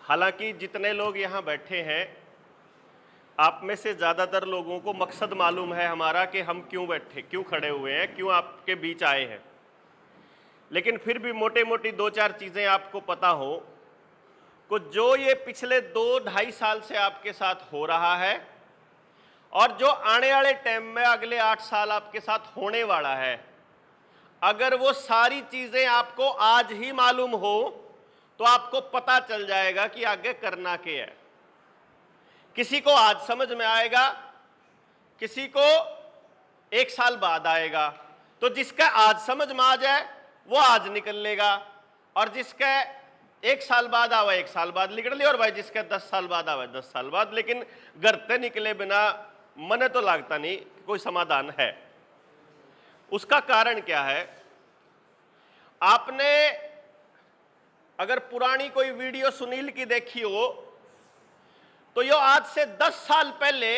हालांकि जितने लोग यहाँ बैठे हैं, आप में से ज़्यादातर लोगों को मकसद मालूम है हमारा कि हम क्यों बैठे, क्यों खड़े हुए हैं, क्यों आपके बीच आए हैं। लेकिन फिर भी मोटे मोटी दो चार चीज़ें आपको पता हो कि जो ये पिछले 2-2.5 साल से आपके साथ हो रहा है और जो आने वाले टाइम में अगले 8 साल आपके साथ होने वाला है, अगर वो सारी चीज़ें आपको आज ही मालूम हो तो आपको पता चल जाएगा कि आगे करना क्या है। किसी को आज समझ में आएगा, किसी को 1 साल बाद आएगा। तो जिसका आज समझ में आ जाए वो आज निकल लेगा, और जिसका 1 साल बाद आवा 1 साल बाद निकल ले, और भाई जिसका 10 साल बाद आवा 10 साल बाद। लेकिन घर से निकले बिना मने तो लगता नहीं कोई समाधान है। उसका कारण क्या है? आपने अगर पुरानी कोई वीडियो सुनील की देखी हो तो यो आज से 10 साल पहले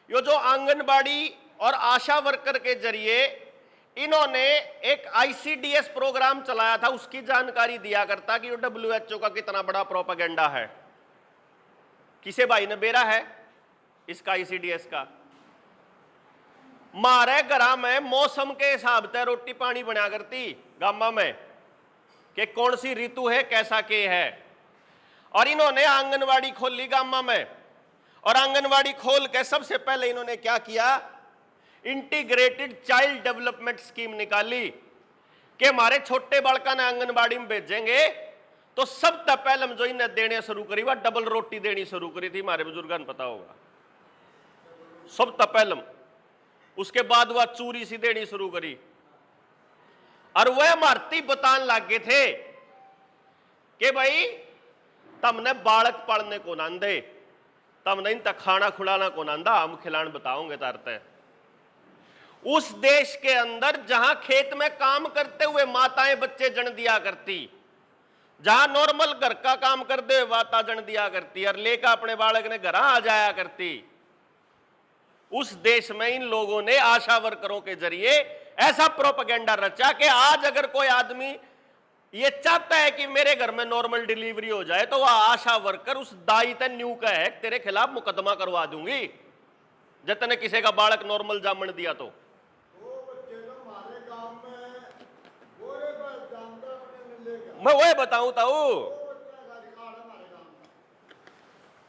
यो जो आंगनबाड़ी और आशा वर्कर के जरिए इन्होंने एक आईसीडीएस प्रोग्राम चलाया था, उसकी जानकारी दिया करता कि यो WHO का कितना बड़ा प्रोपेगेंडा है। किसे भाई ने बेरा है इसका आईसीडीएस का? मारे घरा में मौसम के हिसाब से रोटी पानी बना करती गामा में कि कौन सी ऋतु है, कैसा के है। और इन्होंने आंगनवाड़ी खोली गामा में, और आंगनवाड़ी खोल के सबसे पहले इन्होंने क्या किया, इंटीग्रेटेड चाइल्ड डेवलपमेंट स्कीम निकाली कि हमारे छोटे बालका ने आंगनबाड़ी में भेजेंगे तो सबसे पहले हम जो इन्हें देने शुरू करी वह डबल रोटी देनी शुरू करी थी। हमारे बुजुर्गों ने पता होगा, सबसे पहले। उसके बाद वह चूरी सी देनी शुरू करी, और वह मारती बताने लगे थे कि भाई तमने बालक पढ़ने को ना दे, तमने इन तक खाना खुलाना को ना दा, हम खिलाने बताओगे तारते। उस देश के अंदर जहां खेत में काम करते हुए माताएं बच्चे जन दिया करती, जहां नॉर्मल घर का काम करते हुए माता जन दिया करती और लेकर अपने बालक ने घर आ जाया करती, उस देश में इन लोगों ने आशा वर्करों के जरिए ऐसा प्रोपेगेंडा रचा कि आज अगर कोई आदमी ये चाहता है कि मेरे घर में नॉर्मल डिलीवरी हो जाए तो वह आशा वर्कर उस दाई ते न्यू का है तेरे खिलाफ मुकदमा करवा दूंगी जितने किसी का बालक नॉर्मल जामन दिया। तो मैं वही बताऊं ताऊ,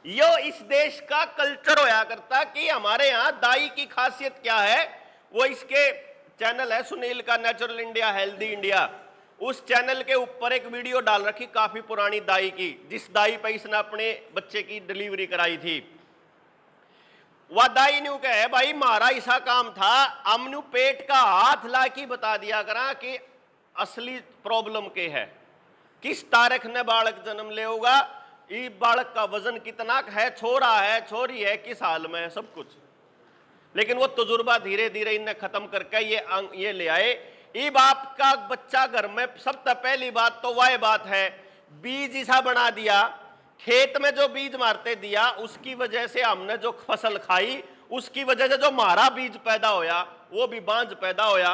यो इस देश का कल्चर होया करता कि हमारे यहां दाई की खासियत क्या है। वो इसके चैनल है सुनील का, नेचुरल इंडिया हेल्दी इंडिया, उस चैनल के ऊपर एक वीडियो डाल रखी काफी पुरानी दाई की, जिस दाई पे इसने अपने बच्चे की डिलीवरी कराई थी। वह दाई न्यू कहे भाई मारा ऐसा काम था, हमने पेट का हाथ ला के बता दिया करा कि असली प्रॉब्लम के है, किस तारीख ने बालक जन्म ले होगा, ये बालक का वजन कितना है, छोरा है छोरी है, किस हाल में है, सब कुछ। लेकिन वो तजुर्बा धीरे धीरे इन्हें खत्म करके ये ले आए। ये बाप का बच्चा घर में सबसे पहली बात तो वह बात है, बीज ऐसा बना दिया, खेत में जो बीज मारते दिया उसकी वजह से हमने जो फसल खाई, उसकी वजह से जो हमारा बीज पैदा होया वो भी बांझ पैदा होया।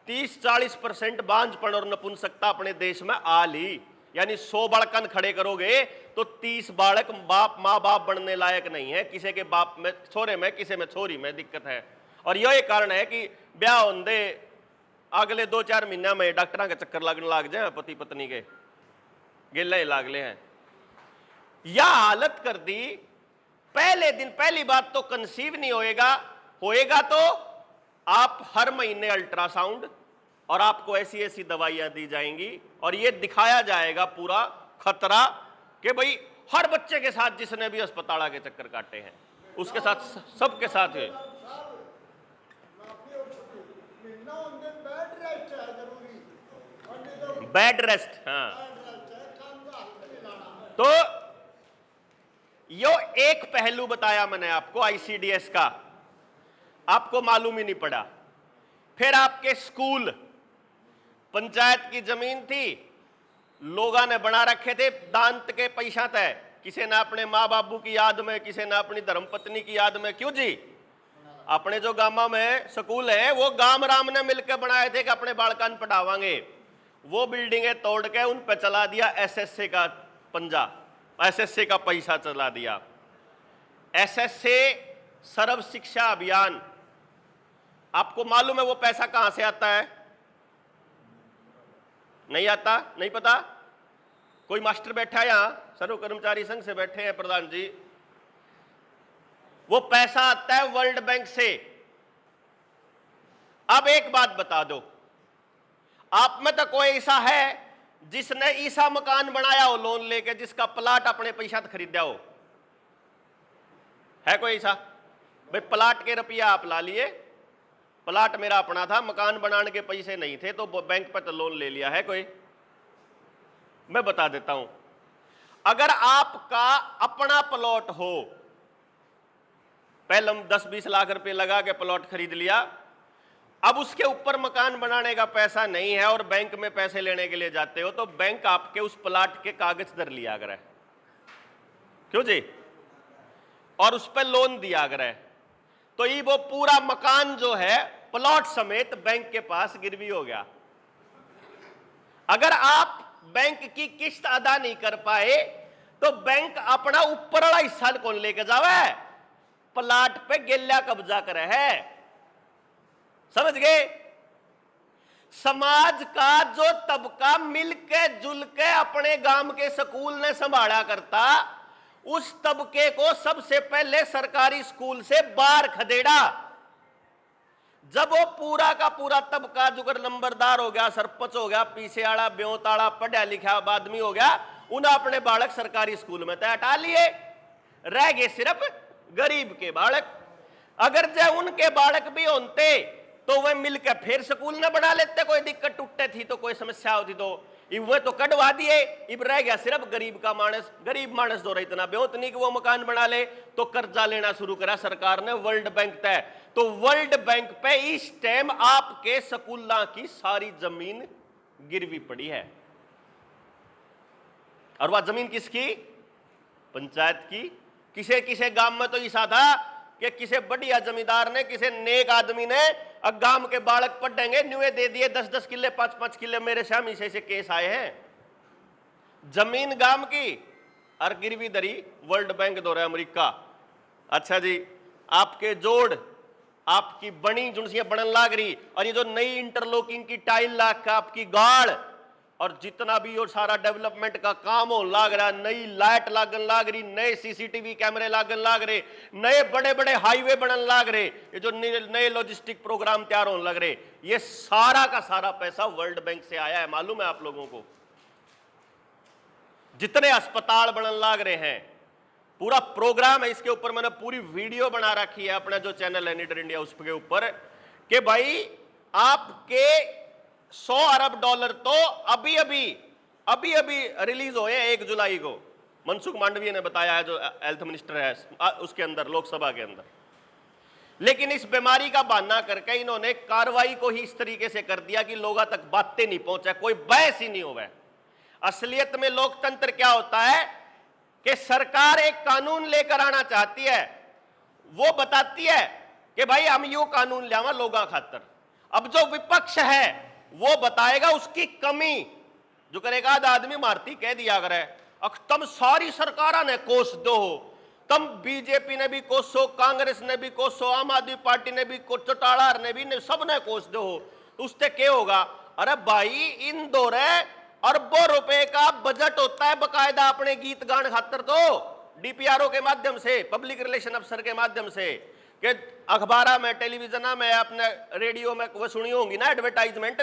30-40% बांझपन और नपुंसकता अपने देश में आ ली। यानी 100 बालकन खड़े करोगे तो 30 बालक बाप माँ बाप बनने लायक नहीं है। किसी के बाप में छोरे में, किसी में छोरी में दिक्कत है। और यही कारण है कि ब्याह होंदे अगले 2-4 महीना में डॉक्टर के चक्कर लगने लग जाए, पति पत्नी के गिले लागले हैं। यह हालत कर दी। पहले दिन पहली बात तो कंसीव नहीं होएगा तो आप हर महीने अल्ट्रासाउंड और आपको ऐसी ऐसी दवाइयां दी जाएंगी और ये दिखाया जाएगा पूरा खतरा कि भाई हर बच्चे के साथ जिसने भी अस्पताल के चक्कर काटे हैं उसके साथ, सबके साथ है। बेड रेस्ट, हाँ। तो यो एक पहलू बताया मैंने आपको आईसीडीएस का, आपको मालूम ही नहीं पड़ा। फिर आपके स्कूल, पंचायत की जमीन थी, लोगों ने बना रखे थे दांत के पैसा तय, किसी ने अपने माँ बाबू की याद में, किसी ने अपनी धर्मपत्नी की याद में। क्यों जी? अपने जो गांव में स्कूल है वो गांव राम ने मिलकर बनाए थे कि अपने बालकान पढ़ावांगे। वो बिल्डिंगें तोड़ के उन पर चला दिया एसएससी का पंजा एसएसए का पैसा चला दिया। एसएसए सर्व शिक्षा अभियान, आपको मालूम है वो पैसा कहां से आता है? नहीं आता? नहीं पता? कोई मास्टर बैठा है यहां, सर्व कर्मचारी संघ से बैठे हैं प्रधान जी, वो पैसा आता है वर्ल्ड बैंक से। अब एक बात बता दो, आप में तो कोई ऐसा है जिसने ऐसा मकान बनाया हो लोन लेके, जिसका प्लाट अपने पैसा से खरीदा हो? है कोई ऐसा? भाई प्लाट के रुपया आप ला लिए, प्लाट मेरा अपना था, मकान बनाने के पैसे नहीं थे तो बैंक पर तो लोन ले लिया। है कोई? मैं बता देता हूं, अगर आपका अपना प्लॉट हो, पहले हम 10-20 लाख रुपए लगा के प्लॉट खरीद लिया, अब उसके ऊपर मकान बनाने का पैसा नहीं है और बैंक में पैसे लेने के लिए जाते हो, तो बैंक आपके उस प्लॉट के कागज दर लिया करे, क्यों जी, और उस पर लोन दिया करे, तो ये वो पूरा मकान जो है प्लॉट समेत बैंक के पास गिरवी हो गया। अगर आप बैंक की किस्त अदा नहीं कर पाए तो बैंक अपना ऊपर वाला हिस्सा कौन लेके जावे? प्लाट पे गेल्या कब्जा करे है। समझ गए? समाज का जो तबका मिलके जुल के अपने गांव के स्कूल ने संभाला करता, उस तबके को सबसे पहले सरकारी स्कूल से बाहर खदेड़ा। जब वो पूरा का पूरा तबका जुगर नंबरदार हो गया, सरपंच हो गया, पीछे आड़ा ब्योताड़ा पढ़ा लिखा आदमी हो गया, उन्हें अपने बालक सरकारी स्कूल में तय हटा लिए, रह गए सिर्फ गरीब के बालक। अगर जो उनके बालक भी होते तो वह मिलकर फिर स्कूल न बना लेते, कोई दिक्कत टूटे थी तो कोई समस्या होती तो वह तो कटवा दिए, इब रह गया सिर्फ गरीब का मानस। गरीब मानस दो रहा इतना बेहोत नहीं कि वो मकान बना ले, तो कर्जा लेना शुरू करा सरकार ने, वर्ल्ड बैंक तय। तो वर्ल्ड बैंक पे इस टाइम आपके स्कूलों की सारी जमीन गिरवी पड़ी है, और वह जमीन किसकी? पंचायत की। किसे किसे गांव में तो ऐसा था कि किसे बढ़िया जमींदार ने, किसे नेक आदमी ने गांव के बालक पढ़ेंगे न्यूए दे दिए 10-10 किले 5-5 किले। मेरे सामने से केस आए हैं, जमीन गांव की और गिरवी दरी वर्ल्ड बैंक दौरे अमेरिका। अच्छा जी, आपके जोड़, आपकी बनी जुनसियां बनन लाग रही, और ये जो नई इंटरलॉकिंग की टाइल लाग का आपकी गाड़, और जितना भी और सारा डेवलपमेंट का काम हो लाग रहा, नई लाइट लागन लाग रही, नए सीसीटीवी कैमरे लागन लाग रहे, नए बड़े बड़े हाईवे बनन लाग रहे, ये जो नए लॉजिस्टिक प्रोग्राम तैयार होने लग रहे, ये सारा का सारा पैसा वर्ल्ड बैंक से आया है। मालूम है आप लोगों को? जितने अस्पताल बनन लाग रहे हैं, पूरा प्रोग्राम है, इसके ऊपर मैंने पूरी वीडियो बना रखी है अपना जो चैनल है नीडर इंडिया, उसके ऊपर, कि भाई आपके 100 अरब डॉलर तो अभी अभी रिलीज हुए 1 जुलाई को। मनसुख मांडवीय ने बताया है, जो हेल्थ मिनिस्टर है उसके अंदर, लोकसभा के अंदर। लेकिन इस बीमारी का बहाना करके इन्होंने कार्रवाई को ही इस तरीके से कर दिया कि लोगों तक बातें नहीं पहुंचा, कोई बहस ही नहीं हुआ। असलियत में लोकतंत्र क्या होता है कि सरकार एक कानून लेकर आना चाहती है, वो बताती है कि भाई हम यू कानून लावा लोगों खातर। अब जो विपक्ष है वो बताएगा उसकी कमी, जो करेगा आदमी मारती कह दिया करे, तुम सारी सरकारा ने कोस दो, तुम बीजेपी ने भी कोसो, कांग्रेस ने भी कोसो, आम आदमी पार्टी ने भी चौटाला ने भी, सब ने कोस दो, तो उससे क्या होगा? अरे भाई, इन दौरे अरबों रुपए का बजट होता है बकायदा अपने गीत गान खातर, तो डीपीआरओ के माध्यम से, पब्लिक रिलेशन अफसर के माध्यम से, कि अखबार में, टेलीविजन में, अपने रेडियो में वो सुनी होंगी ना एडवर्टाइजमेंट,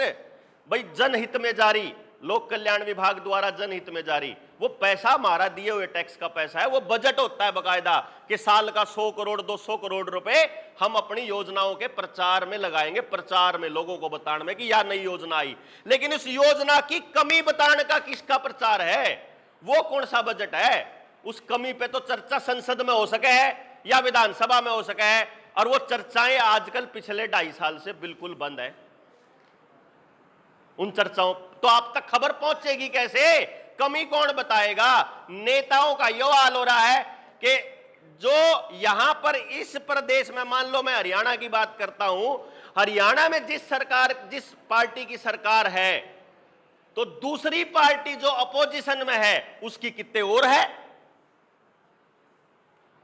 भाई जनहित में जारी, लोक कल्याण विभाग द्वारा जनहित में जारी। वो पैसा हमारा दिए हुए टैक्स का पैसा है, वो बजट होता है बकायदा कि साल का 100 करोड़ 200 करोड़ रुपए हम अपनी योजनाओं के प्रचार में लगाएंगे, प्रचार में लोगों को बताने में कि यार नई योजना आई। लेकिन इस योजना की कमी बताने का किसका प्रचार है? वो कौन सा बजट है? उस कमी पे तो चर्चा संसद में हो सके है या विधानसभा में हो सके है, और वो चर्चाएं आजकल पिछले 2.5 साल से बिल्कुल बंद है। उन चर्चाओं तो आप तक खबर पहुंचेगी कैसे? कमी कौन बताएगा? नेताओं का यो हाल हो रहा है कि जो यहां पर इस प्रदेश में, मान लो मैं हरियाणा की बात करता हूं, हरियाणा में जिस पार्टी की सरकार है, तो दूसरी पार्टी जो अपोजिशन में है उसकी कितने और है,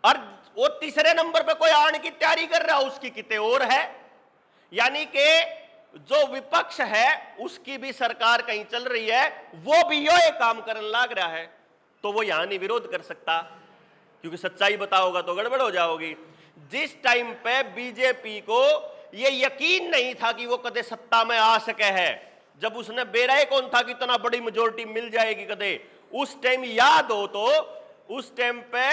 और वो तीसरे नंबर पे कोई आने की तैयारी कर रहा है, उसकी किते और है। यानी कि जो विपक्ष है उसकी भी सरकार कहीं चल रही है, वो भी यो एक काम करने लग रहा है, तो वो यहां नहीं विरोध कर सकता, क्योंकि सच्चाई बताओगा तो गड़बड़ हो जाओगी। जिस टाइम पे बीजेपी को ये यकीन नहीं था कि वो कदे सत्ता में आ सके है, जब उसने बेराए कौन था कि इतना बड़ी मेजोरिटी मिल जाएगी कदे, उस टाइम याद हो तो उस टाइम पे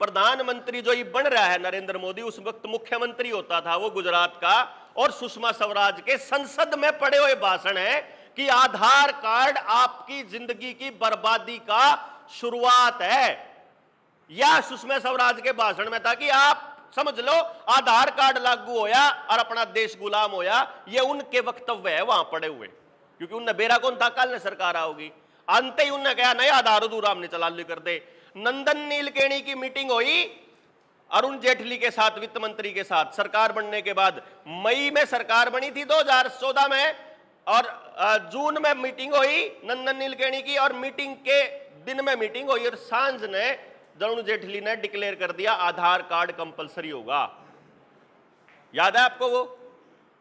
प्रधानमंत्री जो ये बन रहा है नरेंद्र मोदी, उस वक्त मुख्यमंत्री होता था वो गुजरात का, और सुषमा स्वराज के संसद में पड़े हुए भाषण है कि आधार कार्ड आपकी जिंदगी की बर्बादी का शुरुआत है। या सुषमा स्वराज के भाषण में था कि आप समझ लो आधार कार्ड लागू होया और अपना देश गुलाम होया, ये उनके वक्तव्य है वहां पड़े हुए, क्योंकि उनने बेरा कौन था, कल ने सरकार आओगी, अंत ही उनने कहा नहीं आधार अधूरा हमने चला कर दे। नंदन नीलकेणी की मीटिंग हुई अरुण जेटली के साथ, वित्त मंत्री के साथ, सरकार बनने के बाद। मई में सरकार बनी थी 2014 में, और जून में मीटिंग हुई नंदन नीलकेणी की, और मीटिंग के दिन में मीटिंग हुई और सांझ ने अरुण जेटली ने डिक्लेयर कर दिया आधार कार्ड कंपलसरी होगा। याद है आपको वो?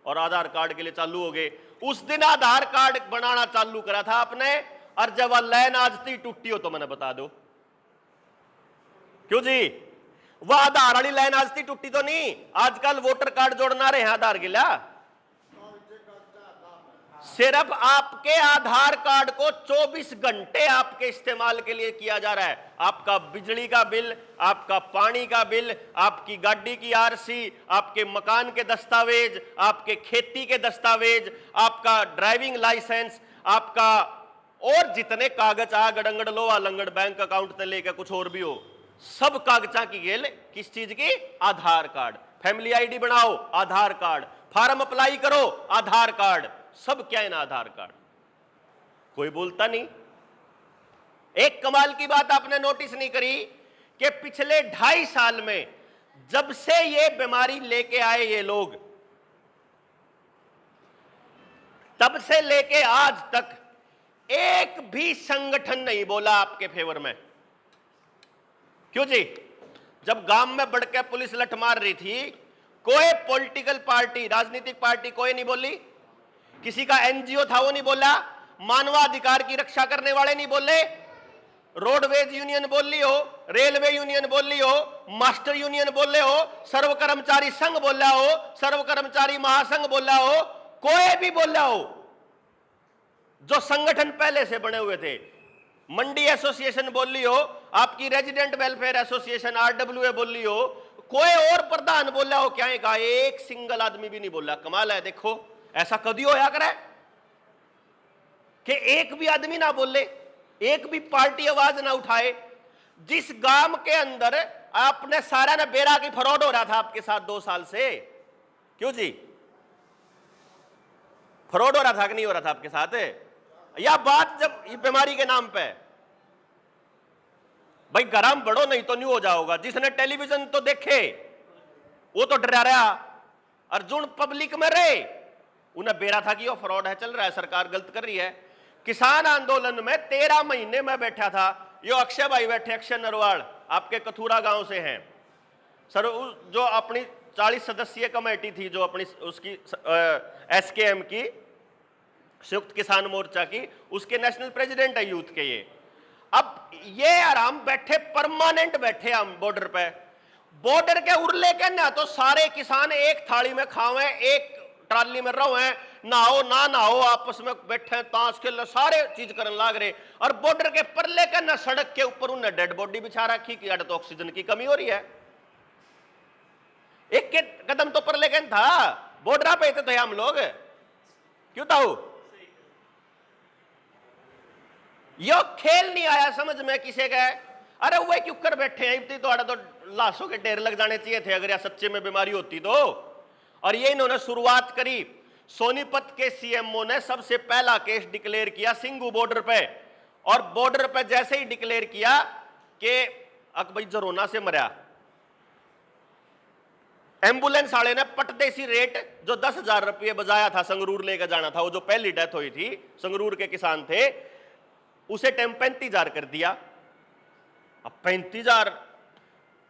और आधार कार्ड के लिए चालू हो गए। उस दिन आधार कार्ड बनाना चालू करा था आपने, और जब लाइन आज थी टूटी हो तो मैंने बता दो क्यों जी? वह आधार वाली लाइन आज थी टूटी तो नहीं, आजकल वोटर कार्ड जोड़ना रहे हैं आधार के लिए। सिर्फ आपके आधार कार्ड को 24 घंटे आपके इस्तेमाल के लिए किया जा रहा है। आपका बिजली का बिल, आपका पानी का बिल, आपकी गाड़ी की आरसी, आपके मकान के दस्तावेज, आपके खेती के दस्तावेज, आपका ड्राइविंग लाइसेंस, आपका और जितने कागज आ गड़ंगड़ लोहा लंगड़ बैंक अकाउंट से लेकर कुछ और भी हो, सब कागजा की गेल किस चीज की? आधार कार्ड। फैमिली आईडी बनाओ, आधार कार्ड। फॉर्म अप्लाई करो, आधार कार्ड। सब क्या है ना आधार कार्ड। कोई बोलता नहीं। एक कमाल की बात आपने नोटिस नहीं करी कि पिछले 2.5 साल में जब से ये बीमारी लेके आए ये लोग, तब से लेके आज तक एक भी संगठन नहीं बोला आपके फेवर में। क्यों जी? जब गांव में बढ़ के पुलिस लठ मार रही थी, कोई पॉलिटिकल पार्टी, राजनीतिक पार्टी कोई नहीं बोली, किसी का एनजीओ था वो नहीं बोला, मानवाधिकार की रक्षा करने वाले नहीं बोले, रोडवेज यूनियन बोल ली हो, रेलवे यूनियन बोल ली हो, मास्टर यूनियन बोले हो, सर्व कर्मचारी संघ बोला हो, सर्व कर्मचारी महासंघ बोला हो, कोई भी बोला हो जो संगठन पहले से बने हुए थे। मंडी एसोसिएशन बोल ली हो, आपकी रेजिडेंट वेलफेयर एसोसिएशन आरडब्ल्यूए बोल ली हो, कोई और प्रधान बोला हो, क्या है कहा? एक सिंगल आदमी भी नहीं बोला। कमाल है। देखो ऐसा कभी होया करे कि एक भी आदमी ना बोले, एक भी पार्टी आवाज ना उठाए। जिस गांव के अंदर आपने सारा ना बेरा की फ्रॉड हो रहा था आपके साथ 2 साल से, क्यों जी? फ्रॉड हो रहा था कि नहीं हो रहा था आपके साथ? या बात जब बीमारी के नाम पे, भाई गरम बढ़ो नहीं तो नहीं हो जाओगा। जिसने टेलीविजन तो देखे वो तो डरा रहा, अर्जुन पब्लिक में रहे, उन्हें बेरा था कि वो फ्रॉड है, चल रहा है, सरकार गलत कर रही है। किसान आंदोलन में 13 महीने में बैठा था। यो अक्षय भाई बैठे, अक्षय नरवाल, आपके कथूरा गांव से हैं सर, जो अपनी 40 सदस्यीय कमेटी थी, जो अपनी उसकी एसकेएम की, संयुक्त किसान मोर्चा की, उसके नेशनल प्रेसिडेंट है यूथ के ये। अब ये आराम बैठे, परमानेंट बैठे हम बॉर्डर पे, बॉर्डर के उरले के ना तो सारे किसान एक थाली में खावे, एक ट्राली में रहो हैं, नहाओ ना नहाओ, आपस में बैठे ताश खेल, सारे चीज करने लाग रहे। और बॉर्डर के परले के ना सड़क के ऊपर उन्हें डेड बॉडी बिछा रखी कि अड़ तो ऑक्सीजन की कमी हो रही है। एक के कदम तो परले के था, बॉर्डर पे थे हम लोग, क्यों था? यो खेल नहीं आया समझ में किसे गए। अरे वो क्यों कर बैठे हैं, तो लाशों के ढेर लग जाने चाहिए थे अगर यह सच्चे में बीमारी होती तो। और ये इन्होंने शुरुआत करी। सोनीपत के सीएमओ ने सबसे पहला केस डिक्लेयर किया सिंगू बॉर्डर पे, और बॉर्डर पे जैसे ही डिक्लेयर किया कि भाई जरोना से मरा, एम्बुलेंस वाले ने पटदेसी रेट जो 10,000 रुपये बजाया था, संगरूर लेकर जाना था, वो जो पहली डेथ हुई थी, संगरूर के किसान थे, उसे टाइम 35,000 कर दिया। अब 35,000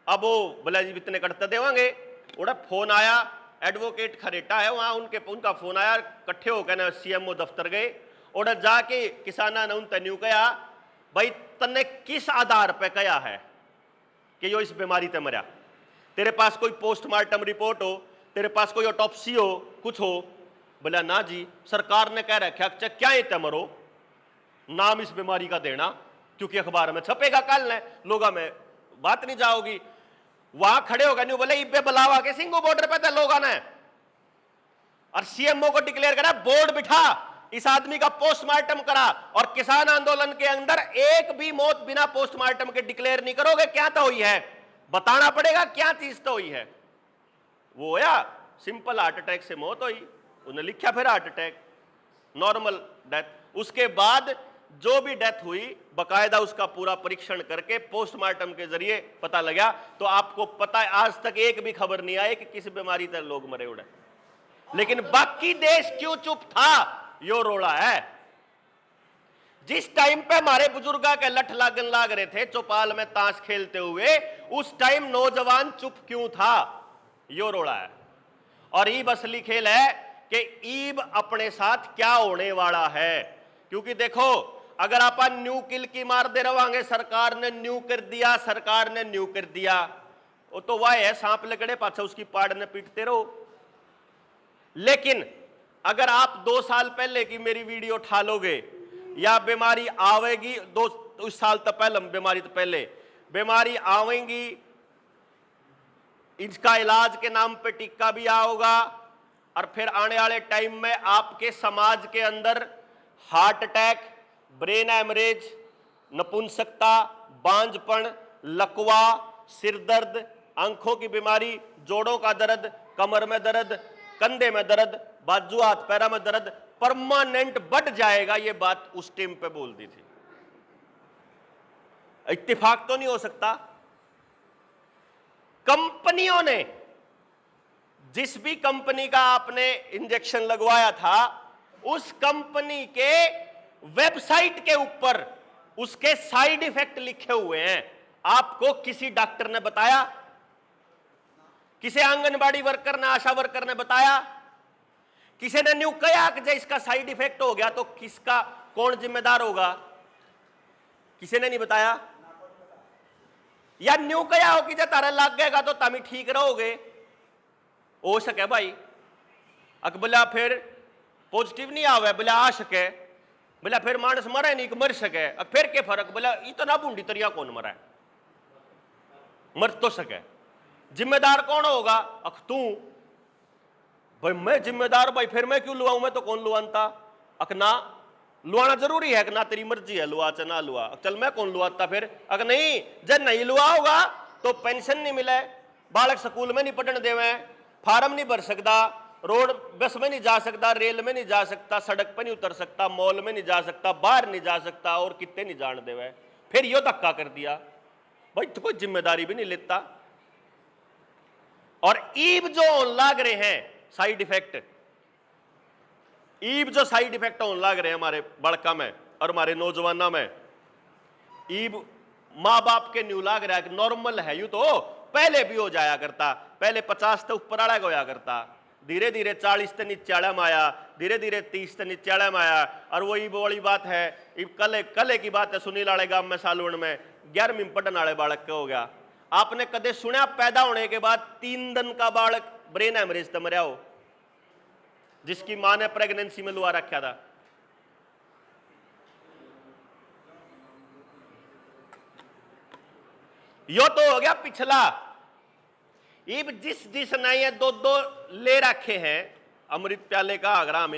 अब वो बोला जी इतने कटते देवांगे। उड़ा फोन आया, एडवोकेट खरेटा है वहां, उनका फोन आया, कट्ठे होकर ना सीएमओ दफ्तर गए। उड़ा जाके किसाना ने उन तन्यू कहा भाई तन्ने किस आधार पे कहा है कि यो इस बीमारी ते मरा? तेरे पास कोई पोस्टमार्टम रिपोर्ट हो, तेरे पास कोई ऑटोप्सी हो, कुछ हो? बोला ना जी, सरकार ने कह रखा क्या ये ते मरो, नाम इस बीमारी का देना, क्योंकि अखबार में छपेगा कल ने, लोगा में बात नहीं जाओगी। वहां खड़े होगा नहीं बोले इब्बे बुलावा के सिंगू बॉर्डर पे थे लोगा ने, और सीएमओ को डिक्लेयर करा बोर्ड बिठा, इस आदमी का पोस्टमार्टम करा, और किसान आंदोलन के अंदर एक भी मौत बिना पोस्टमार्टम के डिक्लेयर नहीं करोगे, क्या तो हुई है? बताना पड़ेगा क्या चीज तो हुई है। वो होया सिंपल हार्ट अटैक से मौत हुई, उन्हें लिखा फिर हार्ट अटैक, नॉर्मल डेथ। उसके बाद जो भी डेथ हुई बकायदा उसका पूरा परीक्षण करके पोस्टमार्टम के जरिए पता लगा। तो आपको पता है आज तक एक भी खबर नहीं आई कि किस बीमारी से लोग मरे उड़े, लेकिन बाकी देश क्यों चुप था, यो रोड़ा है। जिस टाइम पे हमारे बुजुर्गा के लठ लागन लाग रहे थे चौपाल में ताश खेलते हुए, उस टाइम नौजवान चुप क्यों था, यो रोड़ा है। और ईब असली खेल है कि ईब अपने साथ क्या होने वाला है। क्योंकि देखो अगर आप न्यू किल की मार दे रवांगे, सरकार ने न्यू कर दिया, सरकार ने न्यू कर दिया, वो तो वह है सांप लगड़े पाछा उसकी पाड़ ने पीटते रहो। लेकिन अगर आप 2 साल पहले की मेरी वीडियो उठा लोगे, या बीमारी आवेगी 2 साल तक पहले, बीमारी तो पहले बीमारी आवेगी, इसका इलाज के नाम पे टिक्का भी आओगा, और फिर आने वाले टाइम में आपके समाज के अंदर हार्ट अटैक, ब्रेन एमरेज, नपुंसकता, बांझपन, लकवा, सिर दर्द, आंखों की बीमारी, जोड़ों का दर्द, कमर में दर्द, कंधे में दर्द, बाजू हाथ पैरों में दर्द परमानेंट बढ़ जाएगा। ये बात उस टाइम पे बोल दी थी। इत्तेफाक तो नहीं हो सकता। कंपनियों ने, जिस भी कंपनी का आपने इंजेक्शन लगवाया था, उस कंपनी के वेबसाइट के ऊपर उसके साइड इफेक्ट लिखे हुए हैं। आपको किसी डॉक्टर ने बताया? किसी आंगनबाड़ी वर्कर ने, आशा वर्कर ने बताया? किसी ने न्यू कहा कि इसका साइड इफेक्ट हो गया तो किसका, कौन जिम्मेदार होगा? किसी ने नहीं बताया। या न्यू कहा हो कि जब तारा लग गएगा तो तमी ठीक रहोगे, हो सके भाई। बोला फिर पॉजिटिव नहीं आवे, बोला आ सके, बोला फिर मानस मरे नहीं मर सके, फिर के फर्क? बोला इतना बूंदी तरिया कौन मरा है, मर तो सके, जिम्मेदार कौन होगा? अख तू भाई, मैं जिम्मेदार भाई, फिर मैं क्यों लुआऊं, मैं तो कौन लुआता? अक ना, लुआना जरूरी है कि ना, तेरी मर्जी है लुआ च ना लुआ, चल मैं कौन लुआता फिर? अगर नहीं, जब नहीं लुआ होगा तो पेंशन नहीं मिले, बालक स्कूल में नहीं पढ़ने देवे, फार्म नहीं भर सकता, रोड बस में नहीं जा सकता, रेल में नहीं जा सकता, सड़क पर नहीं उतर सकता, मॉल में नहीं जा सकता, बाहर नहीं जा सकता, और कितने नहीं जान देवे। फिर यो धक्का कर दिया भाई, तो कोई जिम्मेदारी भी नहीं लेता। और ईब जो लाग रहे हैं साइड इफेक्ट, ईब जो साइड इफेक्ट होने लग रहे हैं हमारे बड़का में और हमारे नौजवानों में, ईब माँ बाप के न्यू लाग रहा है कि नॉर्मल है, यू तो पहले भी हो जाया करता, पहले 50 से ऊपर आड़ा होया करता, धीरे धीरे 40 से नीचे आड़ा में आया, धीरे धीरे 30 से नीचे आड़ा में आया। और वो ईब वाली बात है, ईब कले की बात है, सुनील आड़े गांव में सालून में 11वीं पढ़ने वाले बालक का हो गया। आपने कदे सुना पैदा होने के बाद 3 दिन का बालक ब्रेन हेमरेज से मरा हो, जिसकी मां ने प्रेगनेंसी में लुआ रखा था? यो तो हो गया पिछला। इब जिस नहीं है 2 ले रखे हैं अमृत प्याले का आग्राम,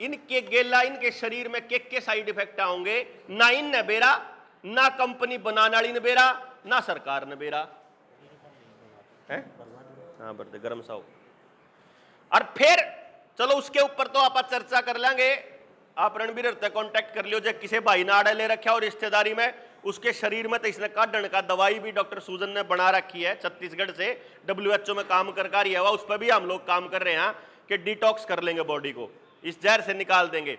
इनके गेला, इनके शरीर में के साइड इफेक्ट आएंगे, ना इन ने बेरा, ना कंपनी बनाने वाली ने बेरा, ना सरकार ने बेरा है। हाँ बरदे गरम साओ। और फिर चलो उसके ऊपर तो आप चर्चा कर लेंगे। आप रणबीर से कांटेक्ट कर लियो, जो किसी भाई ने आड़े ले रखा और रिश्तेदारी में, उसके शरीर में तो इसने काटने का दवाई भी डॉक्टर सूजन ने बना रखी है, छत्तीसगढ़ से WHO में काम कर रही है, उस पर भी हम लोग काम कर रहे हैं कि डिटॉक्स कर लेंगे बॉडी को, इस जहर से निकाल देंगे।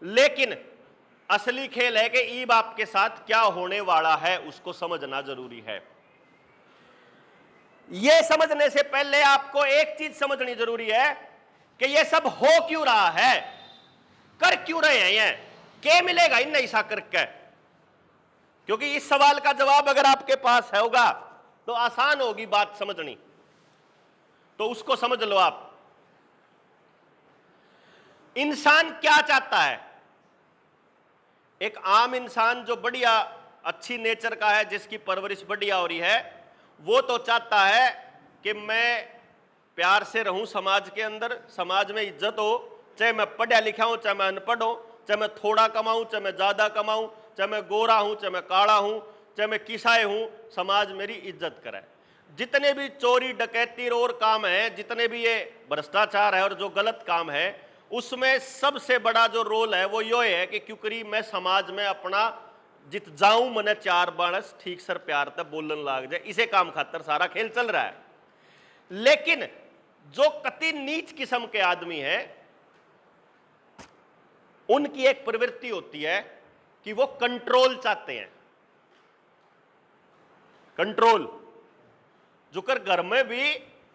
लेकिन असली खेल है कि ईब आपके साथ क्या होने वाला है, उसको समझना जरूरी है। यह समझने से पहले आपको एक चीज समझनी जरूरी है कि यह सब हो क्यों रहा है, कर क्यों रहे हैं, यह क्या मिलेगा इन ऐसा करके। क्योंकि इस सवाल का जवाब अगर आपके पास है होगा तो आसान होगी बात समझनी, तो उसको समझ लो आप। इंसान क्या चाहता है? एक आम इंसान जो बढ़िया अच्छी नेचर का है, जिसकी परवरिश बढ़िया हो रही है, वो तो चाहता है कि मैं प्यार से रहूं समाज के अंदर, समाज में इज्जत हो, चाहे मैं पढ़ा लिखा हूं, चाहे मैं अनपढ़ हूं, चाहे मैं थोड़ा कमाऊं, चाहे मैं ज्यादा कमाऊं, चाहे मैं गोरा हूं, चाहे मैं काला हूं, चाहे मैं किसाए हूं, समाज मेरी इज्जत करे। जितने भी चोरी डकैती और काम है, जितने भी ये भ्रष्टाचार है और जो गलत काम है, उसमें सबसे बड़ा जो रोल है वो यो है कि क्योंकि मैं समाज में अपना जित जाऊं मने चार बाणस ठीक सर प्यार तक बोलन लाग जाए, इसे काम खातर सारा खेल चल रहा है। लेकिन जो कति नीच किस्म के आदमी हैं, उनकी एक प्रवृत्ति होती है कि वो कंट्रोल चाहते हैं। कंट्रोल जो कर घर में भी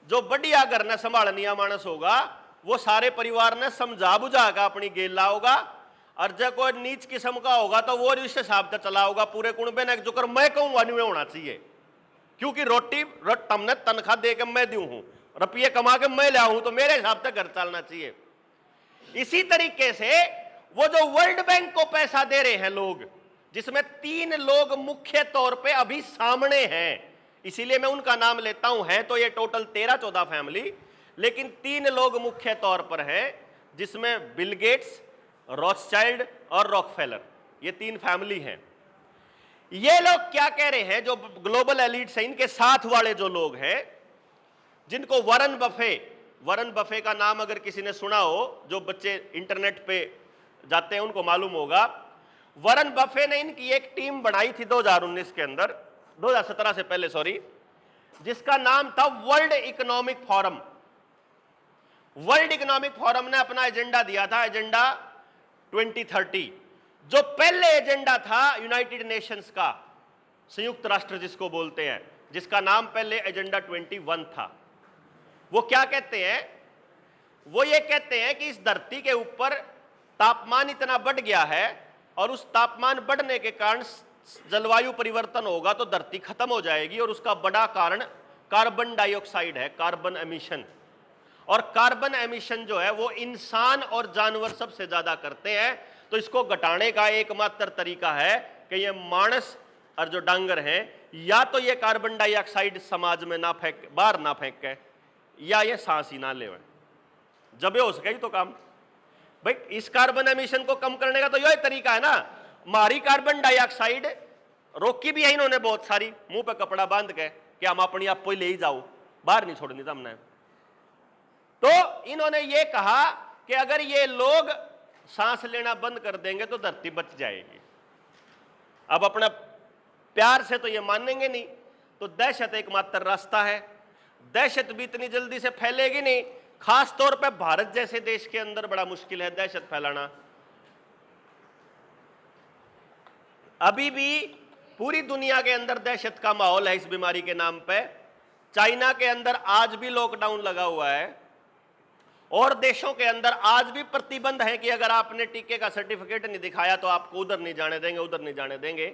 जो बढ़िया घर ने संभालनिया मानस होगा, वो सारे परिवार ने समझा बुझाकर अपनी गेला होगा, और जब कोई नीच किस्म का होगा तो वो इस हिसाब से चला होगा पूरे कुनबे ने, जो कर मैं कहूंगा नहीं होना चाहिए, क्योंकि रोटी तुमने तनख्वाह दे के मैं दूं हूं, रुपये कमा के मैं लाऊं, तो मेरे हिसाब से घर चलना चाहिए। इसी तरीके से वो जो वर्ल्ड बैंक को पैसा दे रहे हैं लोग, जिसमें 3 लोग मुख्य तौर पे अभी सामने हैं, इसीलिए मैं उनका नाम लेता हूं, है तो ये टोटल 13-14 फैमिली, लेकिन 3 लोग मुख्य तौर पर हैं, जिसमें बिल गेट्स, रॉथस्चाइल्ड और रॉकफेलर, ये 3 फैमिली हैं। ये लोग क्या कह रहे हैं, जो ग्लोबल एलिट्स हैं, इनके साथ वाले जो लोग हैं, जिनको वरन बफे का नाम अगर किसी ने सुना हो, जो बच्चे इंटरनेट पे जाते हैं उनको मालूम होगा। वरन बफे ने इनकी एक टीम बनाई थी 2019 के अंदर, 2017 से पहले सॉरी, जिसका नाम था world economic forum. World economic forum ने अपना एजेंडा दिया था, एजेंडा 2030, जो पहले एजेंडा था यूनाइटेड नेशंस का, संयुक्त राष्ट्र जिसको बोलते हैं, जिसका नाम पहले एजेंडा 21 था। वो क्या कहते हैं? वो ये कहते हैं कि इस धरती के ऊपर तापमान इतना बढ़ गया है, और उस तापमान बढ़ने के कारण जलवायु परिवर्तन होगा तो धरती खत्म हो जाएगी, और उसका बड़ा कारण कार्बन डाइऑक्साइड है, कार्बन एमिशन। और कार्बन एमिशन जो है वो इंसान और जानवर सबसे ज्यादा करते हैं, तो इसको घटाने का एकमात्र तरीका है कि ये मानस और जो डांगर हैं, या तो ये कार्बन डाइऑक्साइड समाज में ना फेंक, बाहर ना फेंके, या ये सांस ही ना ले, जब हो सके तो काम। भाई इस कार्बन एमिशन को कम करने का तो यही तरीका है ना, मारी कार्बन डाइऑक्साइड रोकी भी है इन्होंने बहुत सारी, मुंह पे कपड़ा बांध के कि हम अपनी आप ले ही जाओ, बाहर नहीं छोड़नी हमने। तो इन्होंने ये कहा कि अगर ये लोग सांस लेना बंद कर देंगे तो धरती बच जाएगी। अब अपना प्यार से तो ये मानेंगे नहीं, तो दहशत एकमात्र रास्ता है। दहशत भी इतनी जल्दी से फैलेगी नहीं, खास तौर पे भारत जैसे देश के अंदर बड़ा मुश्किल है दहशत फैलाना। अभी भी पूरी दुनिया के अंदर दहशत का माहौल है इस बीमारी के नाम पे। चाइना के अंदर आज भी लॉकडाउन लगा हुआ है, और देशों के अंदर आज भी प्रतिबंध है कि अगर आपने टीके का सर्टिफिकेट नहीं दिखाया तो आपको उधर नहीं जाने देंगे, उधर नहीं जाने देंगे।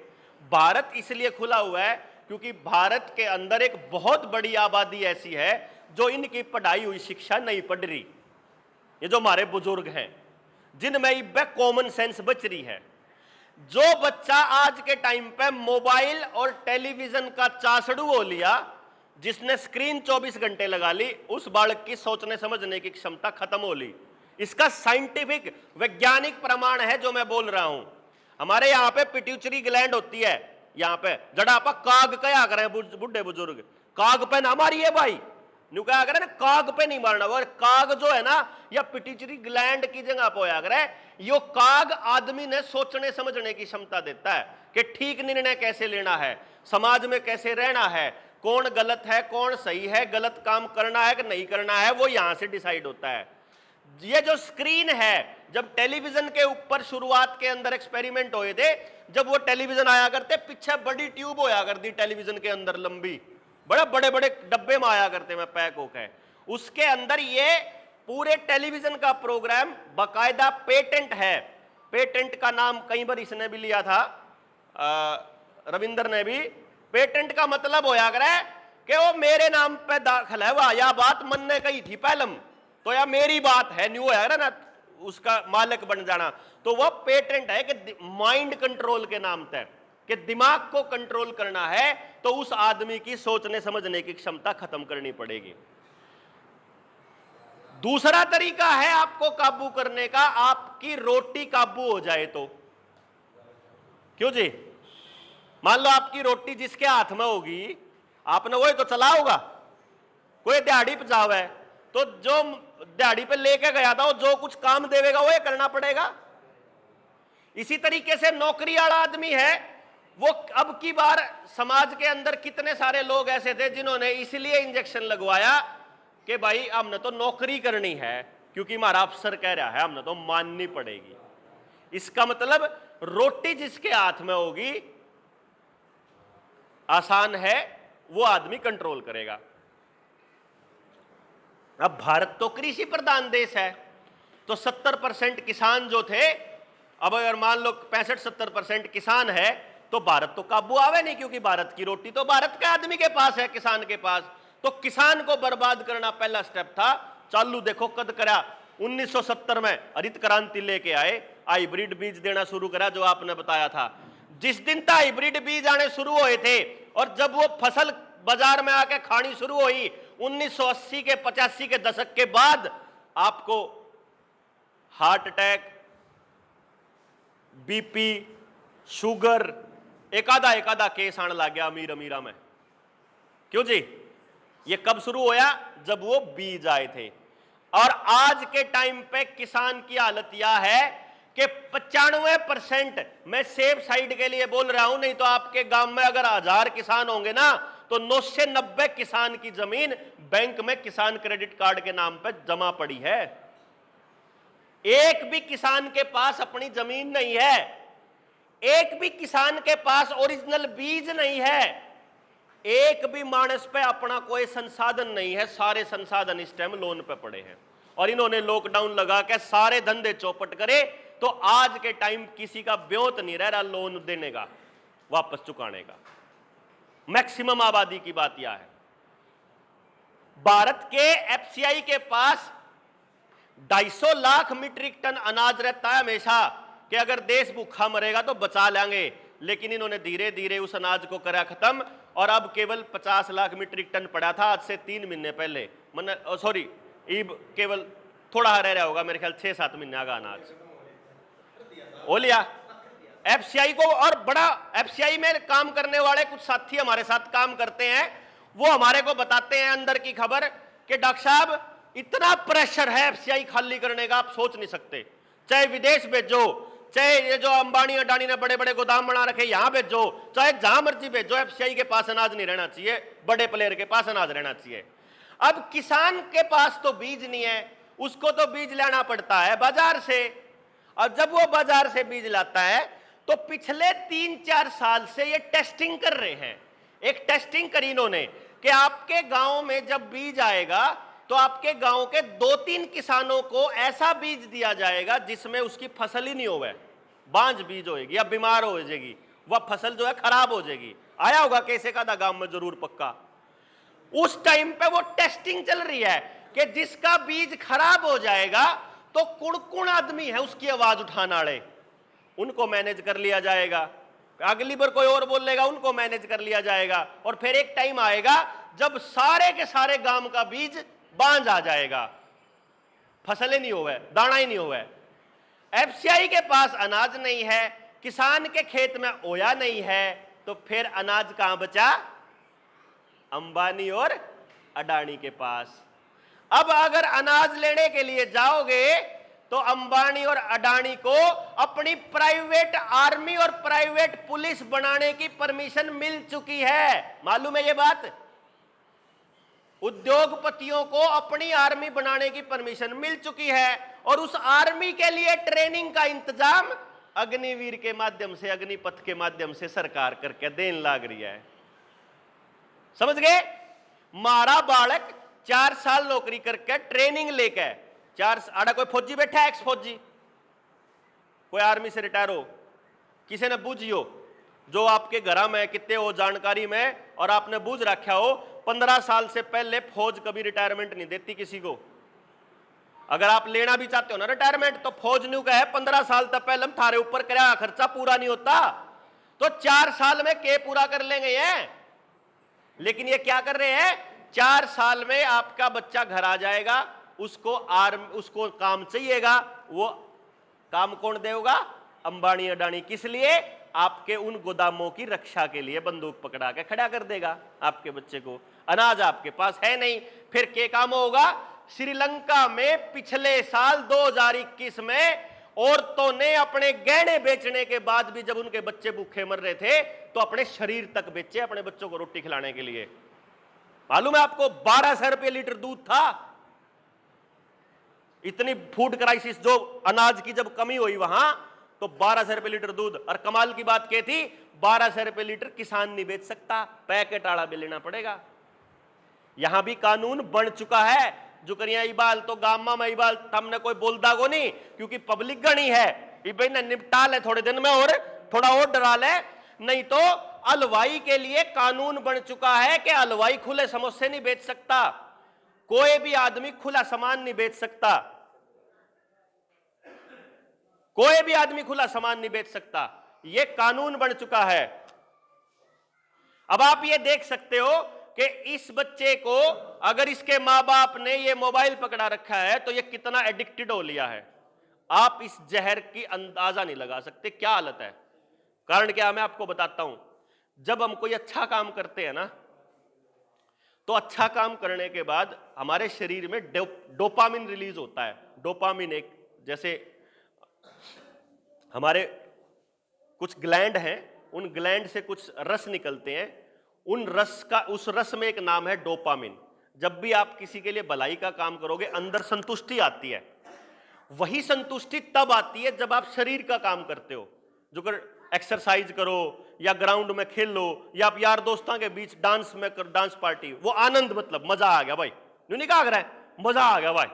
भारत इसलिए खुला हुआ है क्योंकि भारत के अंदर एक बहुत बड़ी आबादी ऐसी है जो इनकी पढ़ाई हुई शिक्षा नहीं पढ़ रही। ये जो हमारे बुजुर्ग हैं, जिनमें कॉमन सेंस बच रही है। जो बच्चा आज के टाइम पे मोबाइल और टेलीविजन का चासड़ू हो लिया, जिसने स्क्रीन 24 घंटे लगा ली, उस बालक की सोचने समझने की क्षमता खत्म हो ली। इसका साइंटिफिक वैज्ञानिक प्रमाण है जो मैं बोल रहा हूं। हमारे यहाँ पे पिट्यूटरी ग्लैंड होती है, यहाँ पे जड़ा आपा काग कया करें बुढ़े बुजुर्ग, काग पे ना मारिए भाई, न्यू कहा करें ना, काग पे नहीं मारना। और काग जो है ना, या पिट्यूटरी ग्लैंड की जगह पे होया करे, यो काग आदमी ने सोचने समझने की क्षमता देता है कि ठीक निर्णय कैसे लेना है, समाज में कैसे रहना है, कौन गलत है कौन सही है, गलत काम करना है कि नहीं करना है, वो यहां से डिसाइड होता है। ये जो स्क्रीन है, जब टेलीविजन के ऊपर शुरुआत के अंदर एक्सपेरिमेंट हुए थे, जब वो टेलीविजन आया करते, पीछे बड़ी ट्यूब होया करती टेलीविजन के अंदर, लंबी बड़े बड़े बड़े डब्बे में आया करते हैं पैक होकर, उसके अंदर ये पूरे टेलीविजन का प्रोग्राम बाकायदा पेटेंट है। पेटेंट का नाम कई बार इसने भी लिया था, रविंदर ने भी। पेटेंट का मतलब होया करे कि वो मेरे नाम पे दाखिल है, वह या बात मन ने कही थी पहलम, तो या मेरी बात है, न्यू है ना उसका मालिक बन जाना। तो वह पेटेंट है कि माइंड कंट्रोल के नाम तय, कि दिमाग को कंट्रोल करना है तो उस आदमी की सोचने समझने की क्षमता खत्म करनी पड़ेगी। दूसरा तरीका है आपको काबू करने का, आपकी रोटी काबू हो जाए तो। क्यों जी? मान लो आपकी रोटी जिसके हाथ में होगी, आपने वही तो चला होगा। कोई दिहाड़ी पे जावे है तो जो दिहाड़ी पे लेके गया था वो जो कुछ काम देवेगा वो करना पड़ेगा। इसी तरीके से नौकरी वाला आदमी है, वो अब की बार समाज के अंदर कितने सारे लोग ऐसे थे जिन्होंने इसलिए इंजेक्शन लगवाया कि भाई हमने तो नौकरी करनी है, क्योंकि हमारा अफसर कह रहा है, हमने तो माननी पड़ेगी। इसका मतलब रोटी जिसके हाथ में होगी, आसान है, वो आदमी कंट्रोल करेगा। अब भारत तो कृषि प्रधान देश है, तो 70% किसान जो थे, अब अगर मान लो 65-70% किसान है तो भारत तो काबू आवे नहीं, क्योंकि भारत की रोटी तो भारत के आदमी के पास है, किसान के पास। तो किसान को बर्बाद करना पहला स्टेप था। चालू देखो कद करा 1970 में हरित क्रांति लेके आए, हाइब्रिड बीज देना शुरू करा, जो आपने बताया था। जिस दिन तक हाइब्रिड बीज आने शुरू हुए थे और जब वो फसल बाजार में आके खानी शुरू हुई 1980 के 85 के दशक के बाद, आपको हार्ट अटैक, बीपी, शुगर, एक आधा केस आने लग गया अमीर अमीरा में। क्यों जी? ये कब शुरू होया? जब वो बीज आए थे। और आज के टाइम पे किसान की हालत यह है कि 95%, मैं सेफ साइड के लिए बोल रहा हूं, नहीं तो आपके गांव में अगर 1000 किसान होंगे ना तो 9 से 90 किसान की जमीन बैंक में किसान क्रेडिट कार्ड के नाम पे जमा पड़ी है। एक भी किसान के पास अपनी जमीन नहीं है, एक भी किसान के पास ओरिजिनल बीज नहीं है, एक भी मानस पे अपना कोई संसाधन नहीं है। सारे संसाधन इस टाइम लोन पे पड़े हैं और इन्होंने लॉकडाउन लगा के सारे धंधे चौपट करे, तो आज के टाइम किसी का ब्योत नहीं रह रहा लोन देने का, वापस चुकाने का। मैक्सिमम आबादी की बात यह है। भारत के एफसीआई के पास 250 लाख मीट्रिक टन अनाज रहता है हमेशा, कि अगर देश भूखा मरेगा तो बचा लेंगे, लेकिन इन्होंने धीरे धीरे उस अनाज को करा खत्म और अब केवल 50 लाख मीट्रिक टन पड़ा था आज से 3 महीने पहले, सॉरी केवल थोड़ा रह रहा होगा, मेरे ख्याल 6-7 महीने का अनाज हो लिया एफसीआई को। और बड़ा एफसीआई में काम करने वाले कुछ साथी हमारे साथ काम करते हैं, वो हमारे को बताते हैं अंदर की खबर कि डॉक्टर साहब इतना प्रेशर है एफसीआई खाली करने का, आप सोच नहीं सकते। चाहे विदेश भेजो, चाहे ये जो अंबानी अडानी ने बड़े बड़े गोदाम बना रखे यहां भेजो, चाहे जहां मर्जी भेजो, एफसीआई के पास अनाज नहीं रहना चाहिए, बड़े प्लेयर के पास अनाज रहना चाहिए। अब किसान के पास तो बीज नहीं है, उसको तो बीज लाना पड़ता है बाजार से, और जब वो बाजार से बीज लाता है तो पिछले 3-4 साल से ये टेस्टिंग कर रहे हैं। एक टेस्टिंग करी इन्होंने कि आपके गांव में जब बीज आएगा तो आपके गांव के 2-3 किसानों को ऐसा बीज दिया जाएगा जिसमें उसकी फसल ही नहीं होवे, बांझ बीज होएगी या बीमार हो जाएगी, वह फसल जो है खराब हो जाएगी। आया होगा कैसे का गांव में जरूर पक्का। उस टाइम पे वो टेस्टिंग चल रही है कि जिसका बीज खराब हो जाएगा तो कुण आदमी है उसकी आवाज उठाने वाले, उनको मैनेज कर लिया जाएगा। अगली बार कोई और बोल लेगा, उनको मैनेज कर लिया जाएगा। और फिर एक टाइम आएगा जब सारे के सारे गांव का बीज बांझ आ जाएगा, फसलें नहीं होवे, दाना ही नहीं होवे। एफसीआई के पास अनाज नहीं है, किसान के खेत में ओया नहीं है, तो फिर अनाज कहां बचा? अंबानी और अडानी के पास। अब अगर अनाज लेने के लिए जाओगे तो अंबानी और अडानी को अपनी प्राइवेट आर्मी और प्राइवेट पुलिस बनाने की परमिशन मिल चुकी है, मालूम है ये बात? उद्योगपतियों को अपनी आर्मी बनाने की परमिशन मिल चुकी है और उस आर्मी के लिए ट्रेनिंग का इंतजाम अग्निवीर के माध्यम से, अग्निपथ के माध्यम से सरकार करके देने लग रही है। समझ गए? मारा बालक 4 साल नौकरी करके ट्रेनिंग लेके 4 आड़ा कोई फौजी बैठा है, एक्स फौजी, कोई आर्मी से रिटायर हो, किसी ने बूझियो जो आपके घर में कितने हो जानकारी में, और आपने बूझ रखा हो 15 साल से पहले फौज कभी रिटायरमेंट नहीं देती किसी को। अगर आप लेना भी चाहते हो ना रिटायरमेंट, तो फौज न्यू का है 15 साल तक पहले हम थारे ऊपर किराया खर्चा पूरा नहीं होता, तो 4 साल में के पूरा कर लेंगे ये। लेकिन ये क्या कर रहे हैं, 4 साल में आपका बच्चा घर आ जाएगा, उसको काम चाहिएगा, वो काम कौन देगा, अंबानी अडानी। किस लिए, आपके उन गोदामों की रक्षा के लिए बंदूक पकड़ा के खड़ा कर देगा आपके बच्चे को। अनाज आपके पास है नहीं, फिर क्या काम होगा। श्रीलंका में पिछले साल 2021 में औरतों ने अपने गहने बेचने के बाद भी, जब उनके बच्चे भूखे मर रहे थे, तो अपने शरीर तक बेचे अपने बच्चों को रोटी खिलाने के लिए। मालूम है आपको 1200 रुपये लीटर दूध था। इतनी फूड क्राइसिस, जो अनाज की जब कमी हुई वहां, तो 1200 रुपये लीटर दूध। और कमाल की बात क्या थी, 1200 रुपये लीटर किसान नहीं बेच सकता, पैकेट आड़ा भी लेना पड़ेगा। यहां भी कानून बन चुका है। जो करिया इबाल तो गामा में इबाल तमने कोई बोलता को नहीं, क्योंकि पब्लिक गणी है, भाई ने निपटा ले थोड़े दिन में और थोड़ा और डरा ले। नहीं तो हलवाई के लिए कानून बन चुका है कि हलवाई खुले समोसे नहीं बेच सकता, कोई भी आदमी खुला सामान नहीं बेच सकता, कोई भी आदमी खुला सामान नहीं बेच सकता, यह कानून बन चुका है। अब आप ये देख सकते हो कि इस बच्चे को अगर इसके मां बाप ने ये मोबाइल पकड़ा रखा है तो ये कितना एडिक्टेड हो लिया है। आप इस जहर की अंदाजा नहीं लगा सकते क्या हालत है। कारण क्या, मैं आपको बताता हूं। जब हम कोई अच्छा काम करते हैं ना, तो अच्छा काम करने के बाद हमारे शरीर में डोपामिन रिलीज होता है। डोपामिन एक, जैसे हमारे कुछ ग्लैंड हैं, उन ग्लैंड से कुछ रस निकलते हैं, उस रस में एक नाम है डोपामिन। जब भी आप किसी के लिए भलाई का काम करोगे, अंदर संतुष्टि आती है। वही संतुष्टि तब आती है जब आप शरीर का काम करते हो। जो कर एक्सरसाइज करो या ग्राउंड में खेल लो या आप यार दोस्तों के बीच डांस में कर, डांस पार्टी, वो आनंद, मतलब मजा आ गया भाई, यूं नहीं कहा है, मजा आ गया भाई,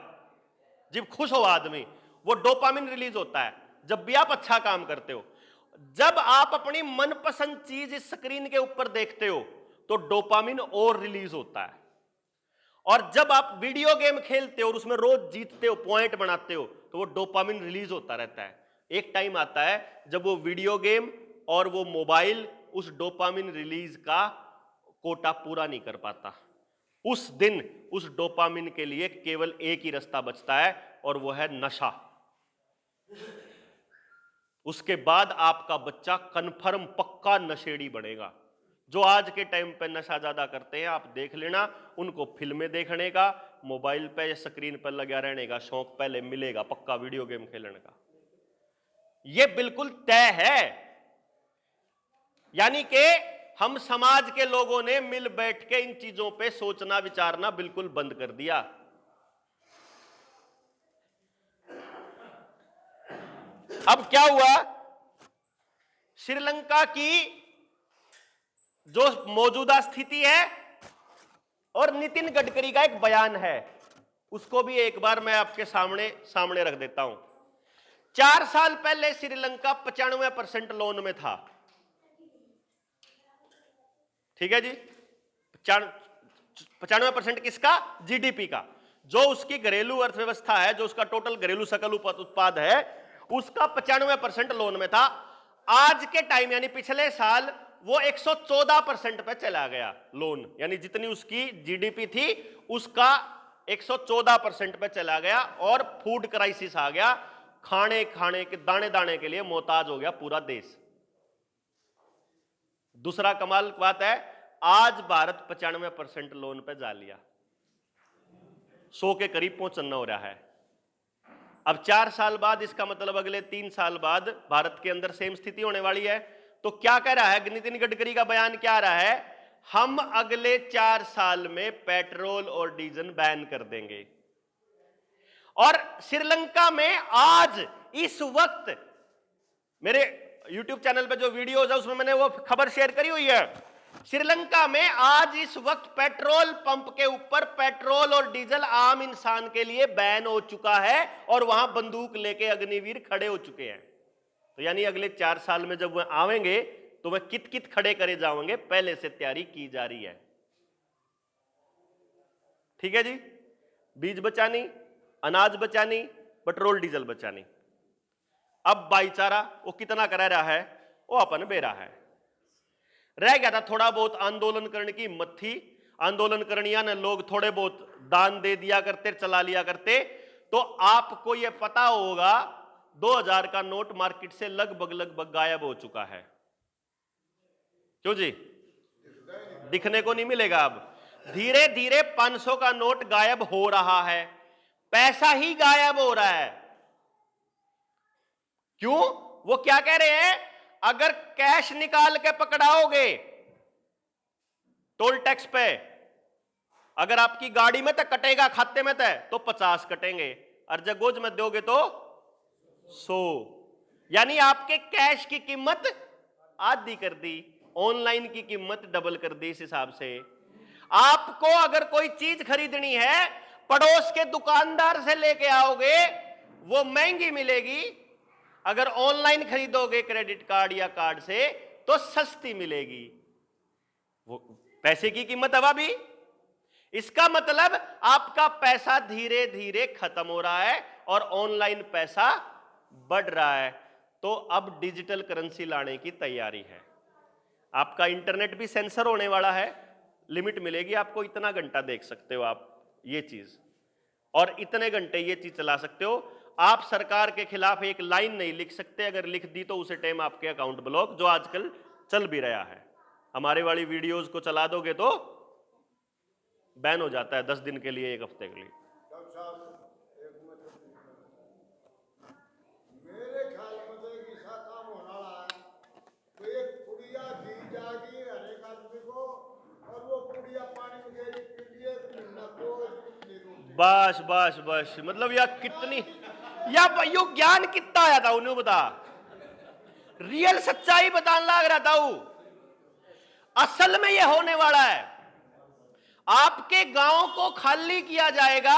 जब खुश हो आदमी, वो डोपामिन रिलीज होता है जब भी आप अच्छा काम करते हो। जब आप अपनी मनपसंद चीज इस स्क्रीन के ऊपर देखते हो तो डोपामिन और रिलीज होता है। और जब आप वीडियो गेम खेलते हो और उसमें रोज जीतते हो, पॉइंट बनाते हो, तो वो डोपामिन रिलीज होता रहता है। एक टाइम आता है जब वो वीडियो गेम और वो मोबाइल उस डोपामिन रिलीज का कोटा पूरा नहीं कर पाता। उस दिन उस डोपामिन के लिए केवल एक ही रास्ता बचता है, और वो है नशा। उसके बाद आपका बच्चा कन्फर्म पक्का नशेड़ी बनेगा। जो आज के टाइम पे नशा ज्यादा करते हैं, आप देख लेना, उनको फिल्में देखने का, मोबाइल पे या स्क्रीन पर लगा रहने का शौक पहले मिलेगा पक्का, वीडियो गेम खेलने का। यह बिल्कुल तय है। यानी कि हम समाज के लोगों ने मिल बैठ के इन चीजों पे सोचना विचारना बिल्कुल बंद कर दिया। अब क्या हुआ, श्रीलंका की जो मौजूदा स्थिति है और नितिन गडकरी का एक बयान है, उसको भी एक बार मैं आपके सामने रख देता हूं। 4 साल पहले श्रीलंका 95% लोन में था। ठीक है जी, 95% किसका, जीडीपी का। जो उसकी घरेलू अर्थव्यवस्था है, जो उसका टोटल घरेलू सकल उत्पाद है, उसका 95% लोन में था। आज के टाइम यानी पिछले साल वो 114% पे चला गया लोन, यानी जितनी उसकी जीडीपी थी उसका 114% पे चला गया, और फूड क्राइसिस आ गया। खाने के दाने दाने के लिए मोहताज हो गया पूरा देश। दूसरा कमाल बात है, आज भारत 95% लोन पे जा लिया, 100 के करीब पहुंचना हो रहा है। अब 4 साल बाद, इसका मतलब अगले 3 साल बाद भारत के अंदर सेम स्थिति होने वाली है। तो क्या कह रहा है नितिन गडकरी का बयान, क्या आ रहा है, हम अगले 4 साल में पेट्रोल और डीजल बैन कर देंगे। और श्रीलंका में आज इस वक्त मेरे YouTube चैनल पे जो वीडियोज है उसमें मैंने वो खबर शेयर करी हुई है। श्रीलंका में आज इस वक्त पेट्रोल पंप के ऊपर पेट्रोल और डीजल आम इंसान के लिए बैन हो चुका है और वहां बंदूक लेके अग्निवीर खड़े हो चुके हैं। तो यानी अगले 4 साल में जब वह आवेंगे तो वह कित कित खड़े करे जाओगे, पहले से तैयारी की जा रही है। ठीक है जी, बीज बचानी, अनाज बचानी, पेट्रोल डीजल बचानी। अब भाईचारा वो कितना करा रहा है, वो अपन बेरा है। रह गया था थोड़ा बहुत आंदोलन करने की हिम्मत थी, आंदोलन करनिया ने लोग थोड़े बहुत दान दे दिया करते, चला लिया करते। तो आपको यह पता होगा 2000 का नोट मार्केट से लगभग गायब हो चुका है। क्यों जी? दिखने को नहीं मिलेगा। अब धीरे धीरे 500 का नोट गायब हो रहा है, पैसा ही गायब हो रहा है। क्यों? वो क्या कह रहे हैं, अगर कैश निकाल के पकड़ाओगे टोल टैक्स पे, अगर आपकी गाड़ी में तो कटेगा, खाते में तो 50 कटेंगे, और जगोज में दोगे तो 100। यानी आपके कैश की कीमत आधी कर दी, ऑनलाइन की कीमत डबल कर दी। इस हिसाब से आपको अगर कोई चीज खरीदनी है, पड़ोस के दुकानदार से लेके आओगे, वो महंगी मिलेगी। अगर ऑनलाइन खरीदोगे क्रेडिट कार्ड या कार्ड से तो सस्ती मिलेगी। वो पैसे की कीमत हवा भी। इसका मतलब आपका पैसा धीरे धीरे खत्म हो रहा है और ऑनलाइन पैसा बढ़ रहा है। तो अब डिजिटल करेंसी लाने की तैयारी है। आपका इंटरनेट भी सेंसर होने वाला है, लिमिट मिलेगी आपको, इतना घंटा देख सकते हो आप ये चीज, और इतने घंटे ये चीज चला सकते हो। आप सरकार के खिलाफ एक लाइन नहीं लिख सकते, अगर लिख दी तो उसे टाइम आपके अकाउंट ब्लॉक, जो आजकल चल भी रहा है। हमारे वाली वीडियोस को चला दोगे तो बैन हो जाता है 10 दिन के लिए, 1 हफ्ते के लिए। मेरे ख्याल में तो एक ऐसा काम होने वाला है, तो एक पुड़िया दी जाएगी हर एक आदमी को, और वो पुड़िया पानी में गिरी के लिए बस बस बस, मतलब यार कितनी, या भाइयों ज्ञान कितना आया था उन्हें बता, रियल सच्चाई बताने लग रहा था वो। असल में यह होने वाला है, आपके गांव को खाली किया जाएगा,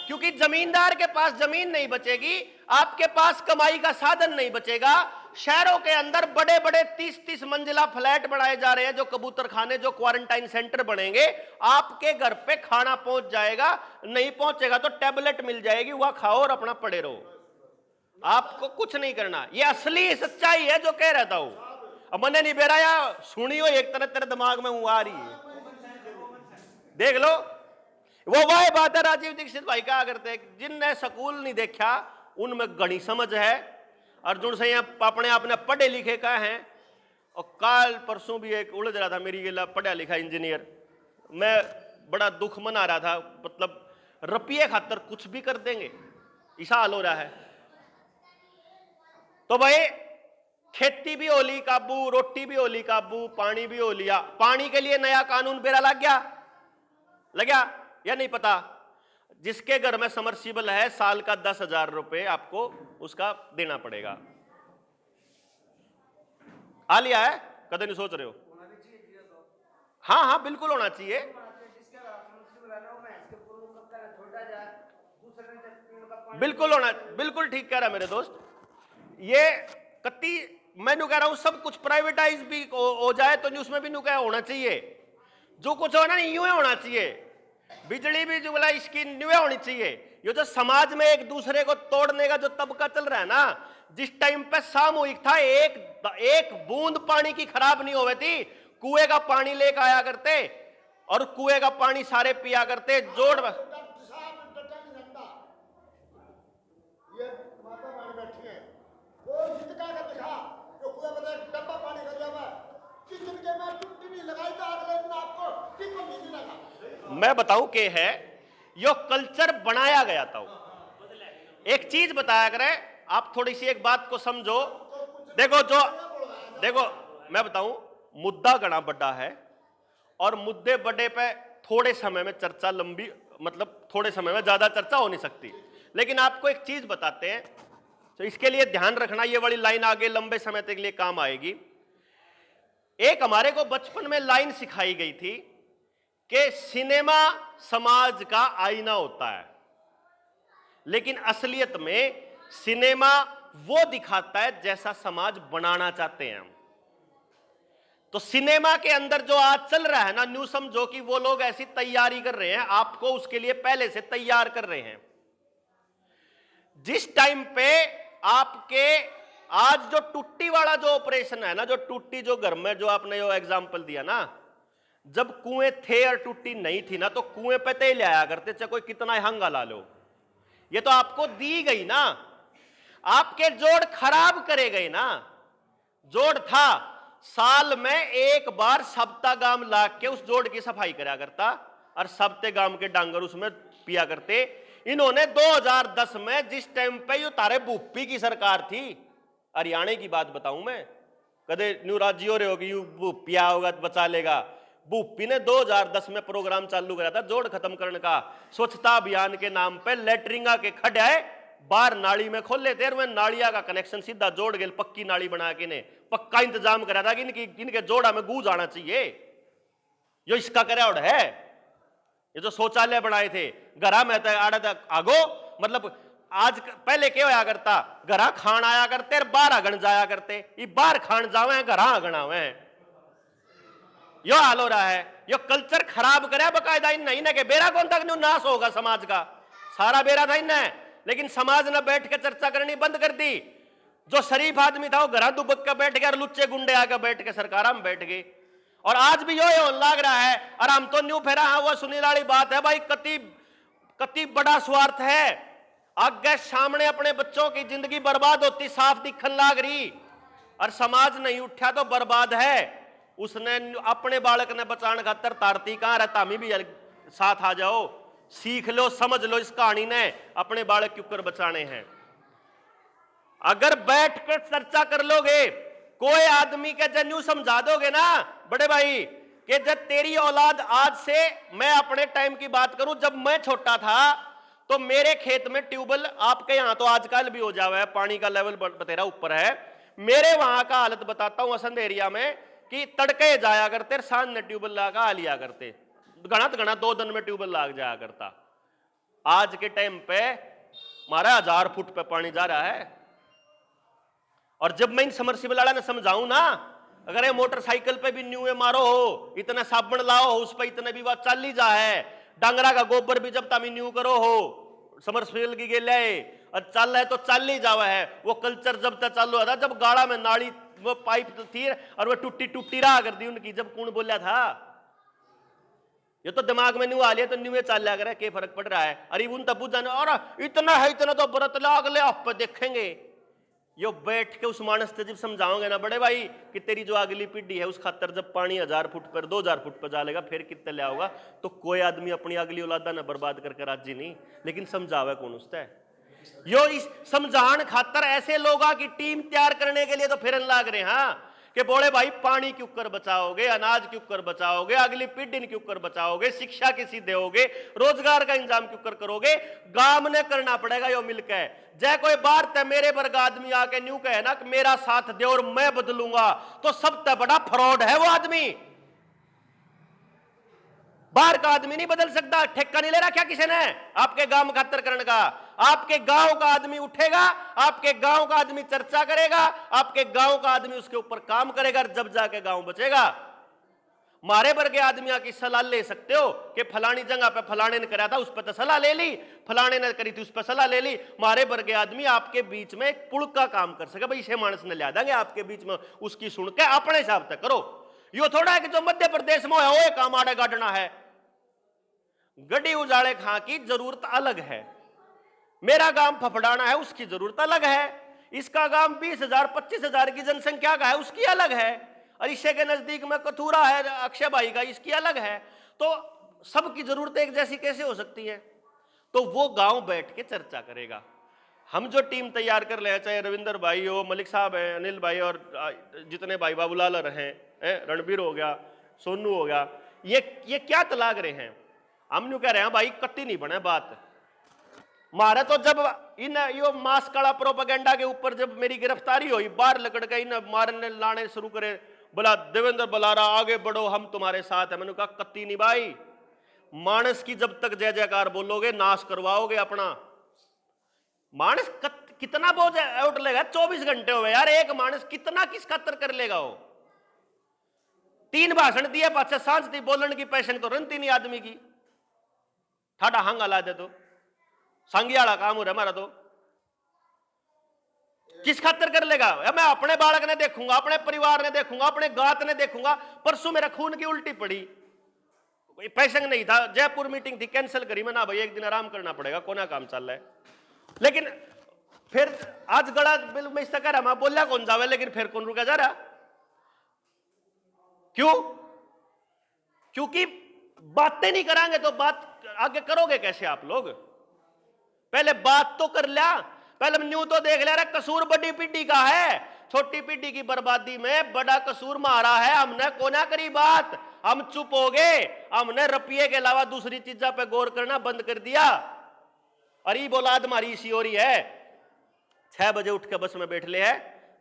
क्योंकि जमींदार के पास जमीन नहीं बचेगी, आपके पास कमाई का साधन नहीं बचेगा। शहरों के अंदर बड़े बड़े 30-30 मंजिला फ्लैट बनाए जा रहे हैं, जो कबूतर खाने, जो क्वारंटाइन सेंटर बनेंगे। आपके घर पे खाना पहुंच जाएगा, नहीं पहुंचेगा तो टैबलेट मिल जाएगी, वह खाओ और अपना पड़े रहो, आपको कुछ नहीं करना। यह असली सच्चाई है जो कह रहा था वो। अब मैंने नहीं बेराया, सुनियो एक तरह तेरे दिमाग में आ रही है, देख लो। वो वह बात है राजीव दीक्षित भाई कहा करते, जिनने स्कूल नहीं देखा उनमें गणी समझ है। अर्जुन से अपने आपने पढ़े लिखे का है। और काल परसों भी एक उलझ रहा था मेरी गिला, पढ़ा लिखा इंजीनियर, मैं बड़ा दुख मना रहा था, मतलब रुपये खातर कुछ भी कर देंगे, ऐसा हाल हो रहा है। तो भाई खेती भी हो ली काबू, रोटी भी हो ली काबू, पानी भी हो लिया। पानी के लिए नया कानून बेरा लग गया या नहीं पता? जिसके घर में समर्सिबल है, साल का 10,000 रुपए आपको उसका देना पड़ेगा। आ लिया है, कदे नहीं सोच रहे हो? हाँ हाँ बिल्कुल होना चाहिए। बिल्कुल होना, बिल्कुल ठीक कह रहा मेरे दोस्त। ये कत्ती मैं कह रहा हूं, सब कुछ प्राइवेटाइज भी हो जाए तो उसमें भी क्या होना चाहिए, जो कुछ होना नहीं यूं होना चाहिए। बिजली भी जो बोला इसकी न्यू होनी चाहिए। ये जो समाज में एक दूसरे को तोड़ने का जो तबका चल रहा है ना, जिस टाइम पे सामूहिक था, एक बूंद पानी की खराब नहीं होवे थी, कुएं का पानी लेकर आया करते और कुएं का पानी सारे पिया करते। जोड़ मैं बताऊं के है, यो कल्चर बनाया गया था। एक चीज बताया करे, आप थोड़ी सी एक बात को समझो। देखो मैं बताऊं, मुद्दा घना बड़ा है और मुद्दे बड़े पे थोड़े समय में चर्चा लंबी, मतलब थोड़े समय में ज्यादा चर्चा हो नहीं सकती। लेकिन आपको एक चीज बताते हैं, तो इसके लिए ध्यान रखना, ये वाली लाइन आगे लंबे समय तक लिए काम आएगी। एक हमारे को बचपन में लाइन सिखाई गई थी कि सिनेमा समाज का आईना होता है, लेकिन असलियत में सिनेमा वो दिखाता है जैसा समाज बनाना चाहते हैं हम। तो सिनेमा के अंदर जो आज चल रहा है ना, न्यू समझो कि वो लोग ऐसी तैयारी कर रहे हैं, आपको उसके लिए पहले से तैयार कर रहे हैं। जिस टाइम पे आपके आज जो टूटी वाला जो ऑपरेशन है ना, जो टूटी जो घर में जो आपने जो एग्जांपल दिया ना, जब कुएं थे और टूटी नहीं थी ना, तो कुएं पे ते ले आया करते, चाहे कोई कितना हंगा ला लो। ये तो आपको दी गई ना, आपके जोड़ खराब करे गए ना। जोड़ था साल में एक बार सप्ताह गाम ला के उस जोड़ की सफाई करा करता और सप्ते गाम के डांगर उसमें पिया करते। इन्होंने 2010 में जिस टाइम पे ये तारे भूपी की सरकार थी, हरियाणा की बात बताऊं मैं, कदे न्यू राज्य हो रहे होगी भूपी होगा तो बचा लेगा। भूपी ने 2010 में प्रोग्राम चालू करा था जोड़ खत्म करने का, स्वच्छता अभियान के नाम पे लेटरिंगा के खड्डे बाहर नाली में खोल लेते हैं, नालिया का कनेक्शन सीधा जोड़ गए, पक्की नाली बना के ने पक्का इंतजाम करा था कि इनके जोड़ा में गूंज आना चाहिए। जो इसका कराउड है, ये जो शौचालय बनाए थे घरा में आड़ा तक आगो, मतलब आज पहले क्या होया करता, घरा खान आया करते बाहर अगन जाया करते, ये बाहर खान जावे घरा अगन आवे, यो हाल हो रहा है। यो कल्चर खराब करे बकायदा इन नहीं ना के बेरा कौन तक नाश होगा समाज का, सारा बेरा था इन, लेकिन समाज ने बैठ के चर्चा करनी बंद कर दी। जो शरीफ आदमी था वो घरा दुबक के बैठ गया और लुच्चे गुंडे आके बैठ के सरकार में बैठ गए। और आज भी यो लाग रहा है, और हम तो न्यू फेरा हाँ वो सुनील वाली बात है भाई, कति बड़ा स्वार्थ है। आगे सामने अपने बच्चों की जिंदगी बर्बाद होती साफ दिखन लाग रही, और समाज नहीं उठा तो बर्बाद है। उसने अपने बालक ने बचाने खातर तारती कहां रहता, हमें भी साथ आ जाओ, सीख लो समझ लो इस कहानी ने अपने बालक के ऊपर बचाने हैं। अगर बैठ कर चर्चा कर लोगे, कोई आदमी के जन्यू समझा दोगे ना बड़े भाई कि जब तेरी औलाद आज से, मैं अपने टाइम की बात करूं, जब मैं छोटा था तो मेरे खेत में ट्यूबवेल, आपके यहां तो आजकल भी हो जावा है, पानी का लेवल बतेरा ऊपर है, मेरे वहां का हालत बताता हूं असंध एरिया में कि तड़के जाया करते, सांझ ने ट्यूबवेल लगा आ लिया करते, घना 2 दिन में ट्यूबवेल लाग जाया करता। आज के टाइम पे हमारा 1000 फुट पे पानी जा रहा है। और जब मैं इन समरसिबल वाला ने समझाऊं ना, अगर ये मोटरसाइकिल पे भी न्यू मारो हो, इतना साबुन लाओ हो, उस पर इतने भी बात चल ही जा है, डांगरा का गोबर भी जब तमी न्यू करो हो समरसिबल की गेले और चल है तो चल ही जावा है। वो कल्चर जब तक चालू था जब गाड़ा में नाली वो पाइप थी और वो टूटी रहा कर दी उनकी, जब कौन बोला था, ये तो दिमाग में न्यू आ लिया तो न्यू में चल लिया, क्या फर्क पड़ रहा है। अरे उन तब जाने और इतना है, इतना तो व्रत लाग ले आप देखेंगे। यो बैठ के उस मानस से जब समझाओगे ना बड़े भाई कि तेरी जो अगली पीढ़ी है उस खातर जब पानी 1000 फुट पर 2000 फुट पर जालेगा फिर कितने ले आओगा, तो कोई आदमी अपनी अगली औलादा ने बर्बाद करके राजी नहीं, लेकिन समझावे कौन उससे। यो इस समझान खातर ऐसे लोगों की टीम तैयार करने के लिए तो फिर लाग रहे हाँ कि बोले भाई पानी के ऊपर बचाओगे, अनाज के ऊपर बचाओगे, अगली पीढ़ी के ऊपर बचाओगे, शिक्षा किसी दोगे, रोजगार का इंतजाम के ऊपर करोगे, गांव ने करना पड़ेगा यो मिलकर। जय कोई बार ते मेरे वर्ग आदमी आके न्यू कहे ना कि मेरा साथ दे और मैं बदलूंगा, तो सबसे बड़ा फ्रॉड है वो आदमी। बाहर का आदमी नहीं बदल सकता, ठेका नहीं ले रहा क्या किसी ने आपके गांव में खातर करने का। आपके गांव का आदमी उठेगा, आपके गांव का आदमी चर्चा करेगा, आपके गांव का आदमी उसके ऊपर काम करेगा, जब जाके गांव बचेगा। मारे वर्ग के आदमियों की सलाह ले सकते हो कि फलानी जगह पे फलाने ने करा था उस पर तो सलाह ले ली, फलाने ने करी थी उस पर सलाह ले ली। मारे वर्ग के आदमी आपके बीच में एक पुल का काम कर सके, भाई इसे मानस ने ला देंगे आपके बीच में, उसकी सुन के अपने हिसाब से करो। यो थोड़ा है कि जो मध्य प्रदेश में है वो काम आड़े गाड़ना है। गड्डी उजाड़े खां की जरूरत अलग है, मेरा गांव फफड़ाना है उसकी जरूरत अलग है, इसका गांव 20,000 25,000 की जनसंख्या का है उसकी अलग है, और इससे के नजदीक में कथूरा है अक्षय भाई का, इसकी अलग है। तो सबकी जरूरत एक जैसी कैसे हो सकती है? तो वो गांव बैठ के चर्चा करेगा। हम जो टीम तैयार कर रहे हैं, चाहे रविंदर भाई हो, मलिक साहब हैं, अनिल भाई और जितने भाई बाबूलाल हैं, रणबीर हो गया, सोनू हो गया, ये क्या तलाक रहे हैं? हम न्यू कह रहे हैं भाई कत्ती नहीं बने बात। मारे तो जब इन यो मास काला प्रोपेगेंडा के ऊपर जब मेरी गिरफ्तारी हुई, बाहर लकड़ के इन मारने लाने शुरू करे, बोला देवेंद्र बलारा आगे बढ़ो, हम तुम्हारे साथ है। मैंने कहा कत्ती नहीं भाई, मानस की जब तक जय जयकार बोलोगे नाश करवाओगे अपना। मानस कितना बोझ उठ लेगा? 24 घंटे हो गए यार, एक मानस कितना किस खातर कर लेगा वो? 3 भाषण दिए पाछे सांझ दी बोलन की पैशन तो रनती नहीं आदमी की। ठाडा हंगा ला दे तो सांगियाड़ा काम हो रहा हमारा तो। किस खातर कर लेगा? मैं अपने बालक ने देखूंगा, अपने परिवार ने देखूंगा, अपने गात ने देखूंगा। परसों मेरा खून की उल्टी पड़ी, पैसे नहीं था, जयपुर मीटिंग थी, कैंसिल करी। मैं ना भाई एक दिन आराम करना पड़ेगा, कोना काम चल रहा है। लेकिन फिर आज गड़ा बिल में इस कह रहा मैं बोलिया कौन जावे, लेकिन फिर कौन रुका जा रहा? क्यों? क्योंकि बातें नहीं करांगे तो बात आगे करोगे कैसे आप लोग? पहले बात तो कर लिया, पहले न्यू तो देख लिया। कसूर बड़ी पीढ़ी का है, छोटी पीढ़ी की बर्बादी में बड़ा कसूर मारा है। हमने कोना करी बात, हम चुप हो गए, हमने रुपये के अलावा दूसरी चीजों पे गौर करना बंद कर दिया। अरे बोलाद मारी इसी हो रही है, 6 बजे उठ के बस में बैठ ले है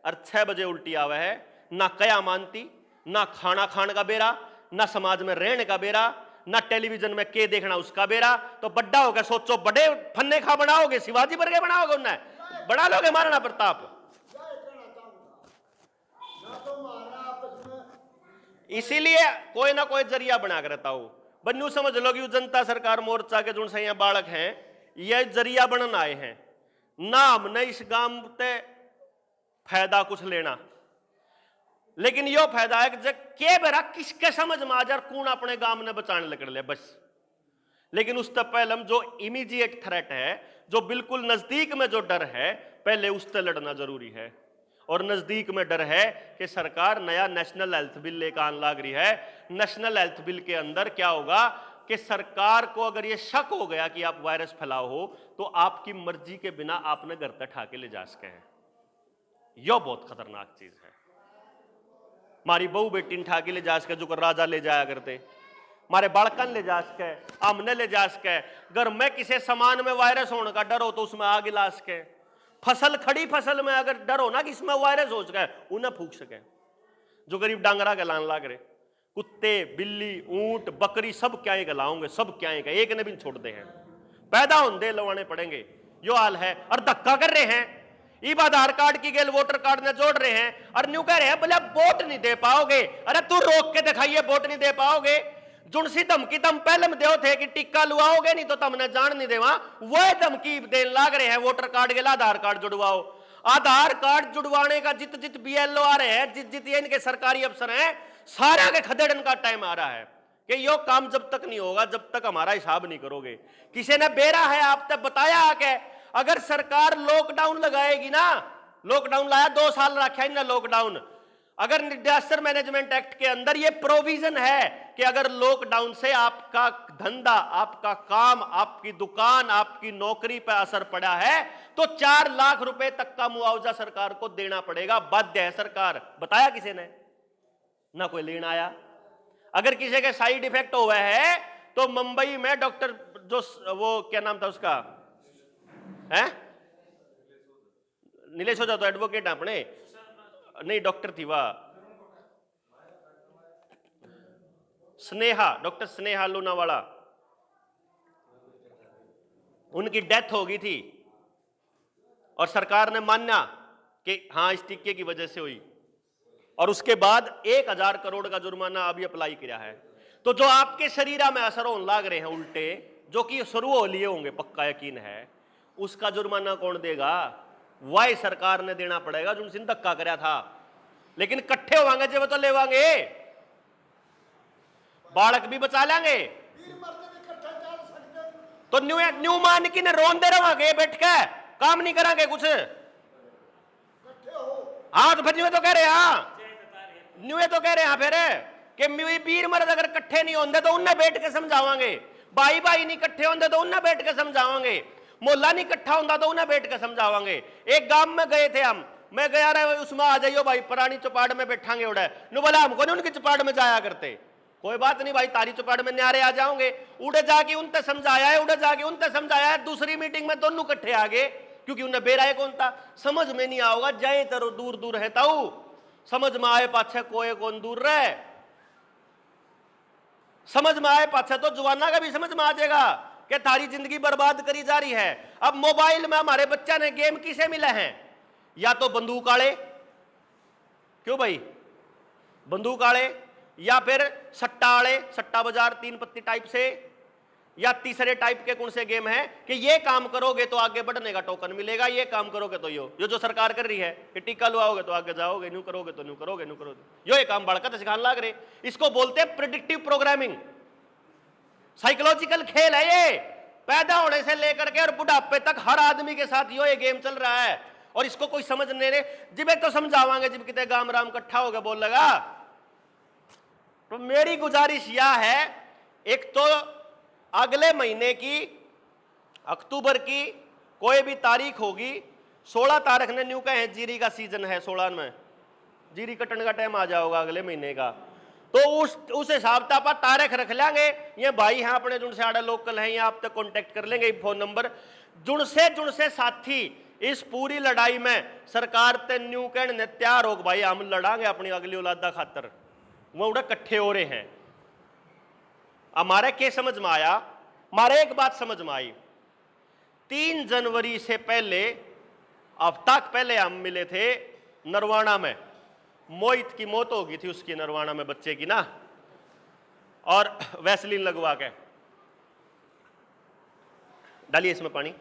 और 6 बजे उल्टी आवे है। ना कया मानती, ना खाना खाने का बेरा, ना समाज में रहने का बेरा, ना टेलीविजन में के देखना उसका बेरा। तो बड्डा हो गया, सोचो बड़े फन्ने खा बनाओगे, शिवाजी वर्गे बनाओगे, उन्हें बना लोगे महाराणा प्रताप। इसीलिए कोई ना कोई जरिया बना कर रहता हूं। बन्नू समझ लो कि जनता सरकार मोर्चा के जो सही बालक हैं, ये जरिया बनन आए हैं ना। हमने इस गांव ते फायदा कुछ लेना, लेकिन यो फायदा है कि जब के बेरा किसके समझ में आ जाए कौन अपने गांव ने बचाने लग ले बस। लेकिन उससे पहले हम जो इमीडिएट थ्रेट है, जो बिल्कुल नजदीक में जो डर है, पहले उससे लड़ना जरूरी है। और नजदीक में डर है कि सरकार नया नेशनल हेल्थ बिल लेकर आने लग रही है। नेशनल हेल्थ बिल के अंदर क्या होगा कि सरकार को अगर ये शक हो गया कि आप वायरस फैलाओ हो, तो आपकी मर्जी के बिना आपने घर तक ठा के ले जा सके हैं। यह बहुत खतरनाक चीज है। मारी बहू बेटी ठा के ले जा सके, जो राजा ले जाया करते, मारे बालकन ले जा सके, हमने ले जा सके। घर में किसी सामान में वायरस होने का डर हो तो उसमें आग ला सके। फसल खड़ी फसल में अगर डर हो ना कि इसमें वायरस हो सके, उन्हें फूक सके। जो गरीब डांगरा गलाने लाग रहे, कुत्ते बिल्ली ऊंट बकरी सब क्या गलाओगे, सब क्या एक ने भी छोड़ दे हैं, पैदा होंगे लवाने पड़ेंगे। यो हाल है। और धक्का कर रहे हैं, ईब आधार कार्ड की गेल वोटर कार्ड ने जोड़ रहे हैं और न्यू कह रहे हैं बोले वोट नहीं दे पाओगे। अरे तू रोक के दिखाइए, वोट नहीं दे पाओगे। जुनसी धमकी तम पहले में देव थे कि टिक्का लुआओगे नहीं तो तुमने जान नहीं देवा, वह धमकी देने लाग रहे हैं वोटर कार्ड के लिए आधार कार्ड जुड़वाओ। आधार कार्ड जुड़वाने का जित जित बीएलओ आ रहे हैं, जित जित ये इनके सरकारी अफसर हैं, सारा के खदेड़न का टाइम आ रहा है कि यो काम जब तक नहीं होगा, जब तक हमारा हिसाब नहीं करोगे। किसी ने बेरा है आप तक बताया कि अगर सरकार लॉकडाउन लगाएगी ना, लॉकडाउन लाया 2 साल रखा है ना लॉकडाउन, अगर डिजास्टर मैनेजमेंट एक्ट के अंदर ये प्रोविजन है कि अगर लॉकडाउन से आपका धंधा, आपका काम, आपकी दुकान, आपकी नौकरी पर असर पड़ा है तो 4 लाख रुपए तक का मुआवजा सरकार को देना पड़ेगा, बाध्य है सरकार। बताया किसी ने? ना कोई लेना आया। अगर किसी के साइड इफेक्ट हुआ है तो मुंबई में डॉक्टर जो वो क्या नाम था उसका है, नीलेश हो जाता एडवोकेट अपने, नहीं डॉक्टर थी वह स्नेहा, डॉक्टर स्नेहा लोनावाला, उनकी डेथ हो गई थी और सरकार ने माना कि हाँ इस टीके की वजह से हुई, और उसके बाद 1000 करोड़ का जुर्माना अभी अप्लाई किया है। तो जो आपके शरीर में असर होने लाग रहे हैं उल्टे, जो कि शुरू हो लिए होंगे पक्का यकीन है, उसका जुर्माना कौन देगा? वही सरकार ने देना पड़ेगा जो उनसे धक्का कराया था। लेकिन इकट्ठे होंगे जब तो लेवांगे, बालक भी बचा लेंगे तो न्यू मान की ने रोन दे रहोगे बैठ के, काम नहीं करांगे कुछ। हाँ तो फिर न्यू तो कह रहे हैं, न्यू तो कह रहे हैं फिर कि वीर मर्द अगर इकट्ठे नहीं होंगे तो उन्हें बैठ के समझावांगे, भाई भाई नहीं इकट्ठे होंगे तो उन्हें बैठ के समझावांगे, मोहल्ला नहीं इकट्ठा होता तो उन्हें बैठ के समझावांगे। एक गांव में गए थे हम, मैं गया रहे उसमें आ जाइयो भाई, पुरानी चौपाड़ में बैठांगे उड़े नु बोला हमको नहीं उनकी चौपाड़ में जाया करते। कोई बात नहीं भाई, तारी चौपाड़ में न्यारे आ जाओगे। उड़े जाके उनसे समझाया है, उड़े जाके उनसे समझाया है, दूसरी मीटिंग में दोनों इकट्ठे आ गए क्योंकि उन्हें बेराए कौन था समझ में नहीं आओगा, जाए तो दूर दूर है ताऊ समझ में आए पाछे कोई कौन दूर रहे, समझ में आए पाछे तो जवाना का भी समझ में आ जाएगा कि थारी जिंदगी बर्बाद करी जा रही है। अब मोबाइल में हमारे बच्चा ने गेम किसे मिले हैं, या तो बंदूक आड़े, क्यों भाई, बंदूक आड़े, या फिर सट्टा आड़े, सट्टा बाजार 3 पत्ती टाइप से, या तीसरे टाइप के कौन से गेम है कि ये काम करोगे तो आगे बढ़ने का टोकन मिलेगा, ये काम करोगे तो यो जो सरकार कर रही है कि टीका लुआओगे तो आगे जाओगे, न्यू करोगे तो न्यू करोगे, न्यू करोगे, यो ये काम बढ़कर सिखाने लग रहे। इसको बोलते हैं प्रिडिक्टिव प्रोग्रामिंग। साइकोलॉजिकल खेल है ये, पैदा होने से लेकर के और बुढ़ापे तक हर आदमी के साथ यो ये गेम चल रहा है, और इसको कोई समझ नहीं रहे। जिबे तो समझावांगे जब कितने गाम राम इकट्ठा होगा बोल लगा। तो मेरी गुजारिश यह है, एक तो अगले महीने की अक्टूबर की कोई भी तारीख होगी, 16 तारीख ने न्यू कहे जीरी का सीजन है, 16 में जीरी कटने का टाइम आ जाओगा अगले महीने का, तो उस हिसाब से आप तारीख रख लेंगे। ये भाई हैं अपने जुन से आड़े लोकल हैं, ये आप तक कांटेक्ट कर लेंगे फोन नंबर, जुन से साथी इस पूरी लड़ाई में सरकार ते न्यू कहने ने तैयार हो भाई हम लड़ांगे अपनी अगली औलादा खातर, वो उड़ा इकट्ठे हो रहे हैं। हमारे क्या समझ में आया, हमारे एक बात समझ में आई, 3 जनवरी से पहले, अब तक पहले हम मिले थे नरवाना में, मोहित की मौत हो गई थी उसकी नरवाना में बच्चे की ना, और वैसलीन लगवा के। डालिए इसमें पानी।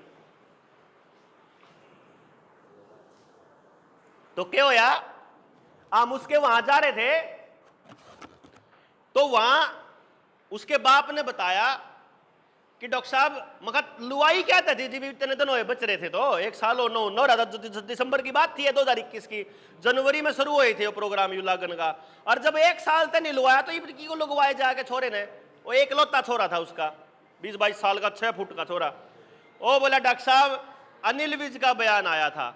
तो क्या होया, हम उसके वहां जा रहे थे, तो वहां उसके बाप ने बताया कि डॉक्टर साहब मगर लुआई क्या था जी, इतने दिन हुए बच रहे थे, तो 1 साल हो नौ दिसंबर की बात थी 2021 की, जनवरी में शुरू हुए थे वो प्रोग्राम युलागन का, और जब 1 साल तक नहीं लुआया तो ये को लगवाए जाके छोरे ने, वो एक लौता छोरा था उसका 20-22 साल का 6 फुट का छोरा। वो बोला डॉक्टर साहब अनिल विज का बयान आया था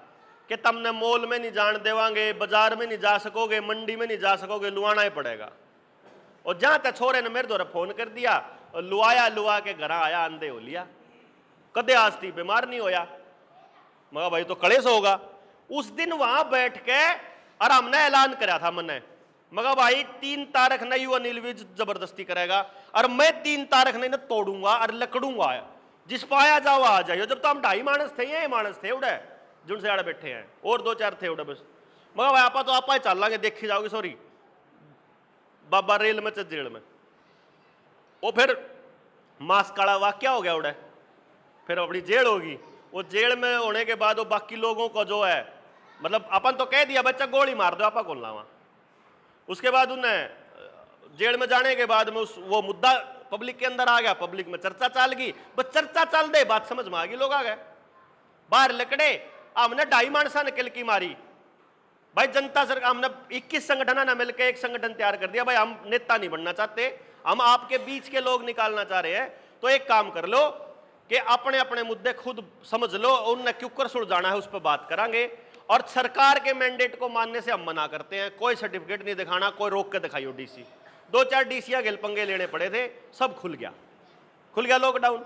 कि तुमने मॉल में नहीं जान देवांगे, बाजार में नहीं जा सकोगे, मंडी में नहीं जा सकोगे, लुआना ही पड़ेगा। और जहां तक छोरे ने मेरे द्वारा फोन कर दिया और लुआया, लुआ के घर आया, अंधे हो लिया, कदे आज थी बीमार नहीं होया। मगर भाई तो कलेश होगा। उस दिन वहां बैठ के और हमने ऐलान करा था मने, मगर भाई 3 तारीख नहीं हुआ अनिल विज जबरदस्ती करेगा, और मैं 3 तारीख नहीं तोड़ूंगा और लकड़ूंगा, जिस पाया जाओ आ जाइए। जब तो हम 2.5 मानस थे, ये मानस थे उड़े जुन से आड़े बैठे हैं, और 2-4 थे उड़े बस। मगर भाई आपा तो आपा ही चल लागे, देखी जाओगे सॉरी बाबा रेल में जेल में। वो फिर मास काला वाक्य हो गया उड़े, फिर अपनी जेल होगी। वो जेल में होने के बाद वो बाकी लोगों को जो है, मतलब अपन तो कह दिया बच्चा गोली मार दो, आपा कौन लावा। उसके बाद उन्हें जेल में जाने के बाद में वो मुद्दा पब्लिक के अंदर आ गया, पब्लिक में चर्चा चल गई, बस चर्चा चल दे बात समझ में आ गई, लोग आ गए बाहर लकड़े। हमने 2.5 मानसा निकल की मारी भाई, जनता सरकार हमने 21 संगठन ने मिलकर एक संगठन तैयार कर दिया। भाई हम नेता नहीं बनना चाहते, हम आपके बीच के लोग निकालना चाह रहे हैं, तो एक काम कर लो कि अपने अपने मुद्दे खुद समझ लो, उनने क्यों कर सुलझाना है उस पर बात करांगे, और सरकार के मैंडेट को मानने से हम मना करते हैं। कोई सर्टिफिकेट नहीं दिखाना, कोई रोक के दिखाइयो डीसी। 2-4 डीसीया गेलपंगे लेने पड़े थे, सब खुल गया लॉकडाउन,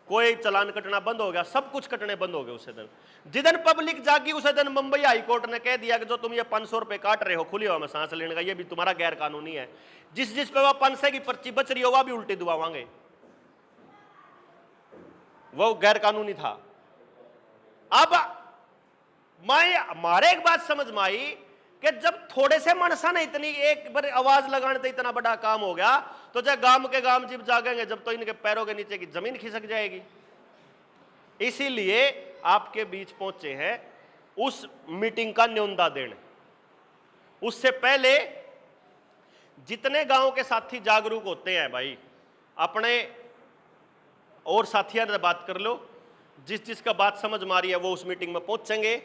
कोई चलान कटना बंद हो गया, सब कुछ कटने बंद हो गए उसे दिन। जिधन पब्लिक जागी उसे दिन मुंबई हाईकोर्ट ने कह दिया कि जो तुम ये 500 रुपए काट रहे हो खुली हवा में सांस लेने का, ये भी तुम्हारा गैर कानूनी है। जिस पे वह 500 की पर्ची बच रही हो वह भी उल्टी दुआवांगे, वो गैर कानूनी था। अब हमारे एक बात समझ में आई कि जब थोड़े से मनसा ने इतनी एक बार आवाज लगाने से इतना बड़ा काम हो गया, तो जब गांव के गांव जब जागेंगे, जब तो इनके पैरों के नीचे की जमीन खिसक जाएगी। इसीलिए आपके बीच पहुंचे हैं उस मीटिंग का न्योंदा देने। उससे पहले जितने गांव के साथी जागरूक होते हैं भाई, अपने और साथियों से बात कर लो, जिसका बात समझ में आ रही है वो उस मीटिंग में पहुंचेंगे,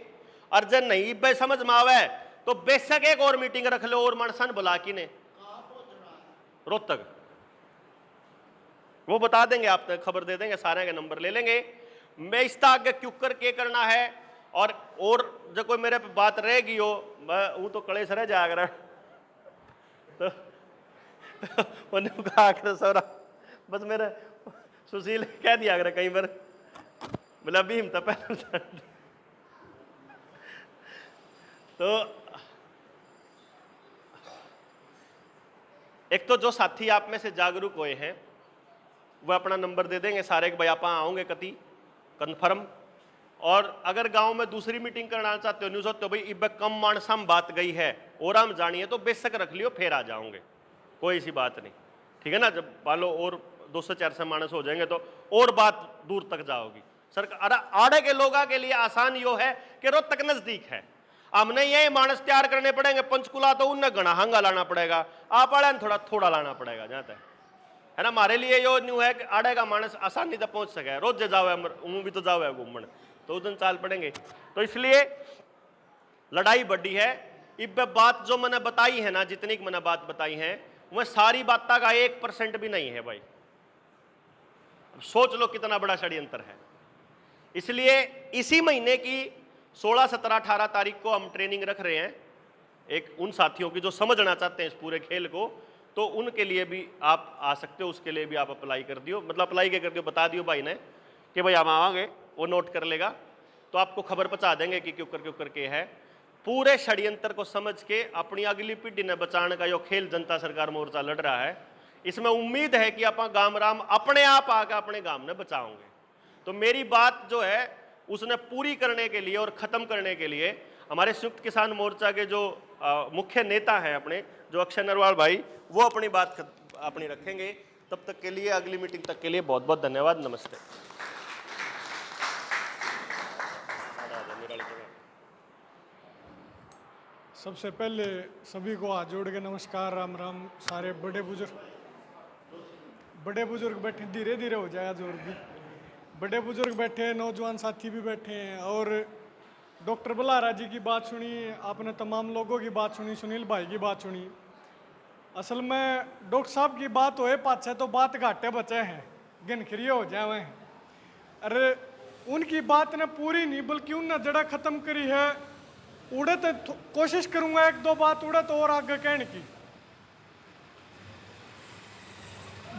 और जब नहीं बे समझ में आवे तो बेशक एक और मीटिंग रख लो और मनसन बुला की ने रोहतक, वो बता देंगे, आप तक खबर दे देंगे, सारे के नंबर ले लेंगे। मैं इसका आगे क्यों कर के करना है, और जब कोई मेरे पे बात रहेगी हो, मैं वो तो कड़े सर जाग रहा तो कहा सौरा बस मेरे सुशील कह दिया अगर कई बार बोला भीम तो पहले तो एक तो जो साथी आप में से जागरूक हुए हैं वह अपना नंबर दे देंगे सारे कि भाई आप आओगे कति कन्फर्म। और अगर गांव में दूसरी मीटिंग करना चाहते हो, न्यूज होते हो भाई इब कम मानसाम बात गई है और हम जानिए, तो बेशक रख लियो, फिर आ जाओगे, कोई सी बात नहीं, ठीक है ना। जब मान लो और 200-400 मानस हो जाएंगे तो और बात दूर तक जाओगी। सरकार आड़े के लोगों के लिए आसान यो है कि रोहतक नजदीक है, हमने ये मानस तैयार करने पड़ेंगे, पंचकुला तो उन्हें घना हंगा लाना पड़ेगा, आप आड़े थोड़ा थोड़ा लाना पड़ेगा जहाँ तक है ना। हमारे लिए यो न्यू है कि आड़े का मानस आसानी से पहुंच सके, रोज जाओ भी तो जाओ है घूमने, तो उस दिन चाल पड़ेंगे। तो इसलिए लड़ाई बड़ी है। इब बात जो मैंने बताई है ना, जितनी मैंने बात बताई है वह सारी बात का 1% भी नहीं है भाई। सोच लो कितना बड़ा षड्यंत्र है। इसलिए इसी महीने की 16, 17, 18 तारीख को हम ट्रेनिंग रख रहे हैं एक उन साथियों की जो समझना चाहते हैं इस पूरे खेल को, तो उनके लिए भी आप आ सकते हो, उसके लिए भी आप अप्लाई कर दियो। मतलब अप्लाई क्या कर दियो, बता दियो भाई ने कि भाई हम आवांगे, वो नोट कर लेगा, तो आपको खबर पहुंचा देंगे कि क्यों करके है। पूरे षड्यंत्र को समझ के अपनी अगली पीढ़ी ने बचाने का जो खेल जनता सरकार मोर्चा लड़ रहा है, इसमें उम्मीद है कि आप गांव राम अपने आप आकर अपने गांव ने बचाओगे। तो मेरी बात जो है उसने पूरी करने के लिए और ख़त्म करने के लिए हमारे संयुक्त किसान मोर्चा के जो मुख्य नेता हैं अपने, जो अक्षय नरवाल भाई, वो अपनी बात अपनी रखेंगे। तब तक के लिए, अगली मीटिंग तक के लिए बहुत बहुत धन्यवाद। नमस्ते। सबसे पहले सभी को हाथ जोड़ के नमस्कार, राम राम। सारे बड़े बुजुर्ग बैठे, धीरे धीरे हो जाएगा जोर भी। बड़े बुजुर्ग बैठे हैं, नौजवान साथी भी बैठे हैं, और डॉक्टर बल्हारा जी की बात सुनी आपने, तमाम लोगों की बात सुनी, सुनील भाई की बात सुनी। असल में डॉक्टर साहब की बात होए पाछे तो बात घाटे बचे हैं, गिनखिरी हो जाए। अरे उनकी बात ने पूरी नहीं बल्कि उनने जड़ा खत्म करी है। उड़े तो कोशिश करूंगा एक दो बात उड़े तो और आगे कहने की।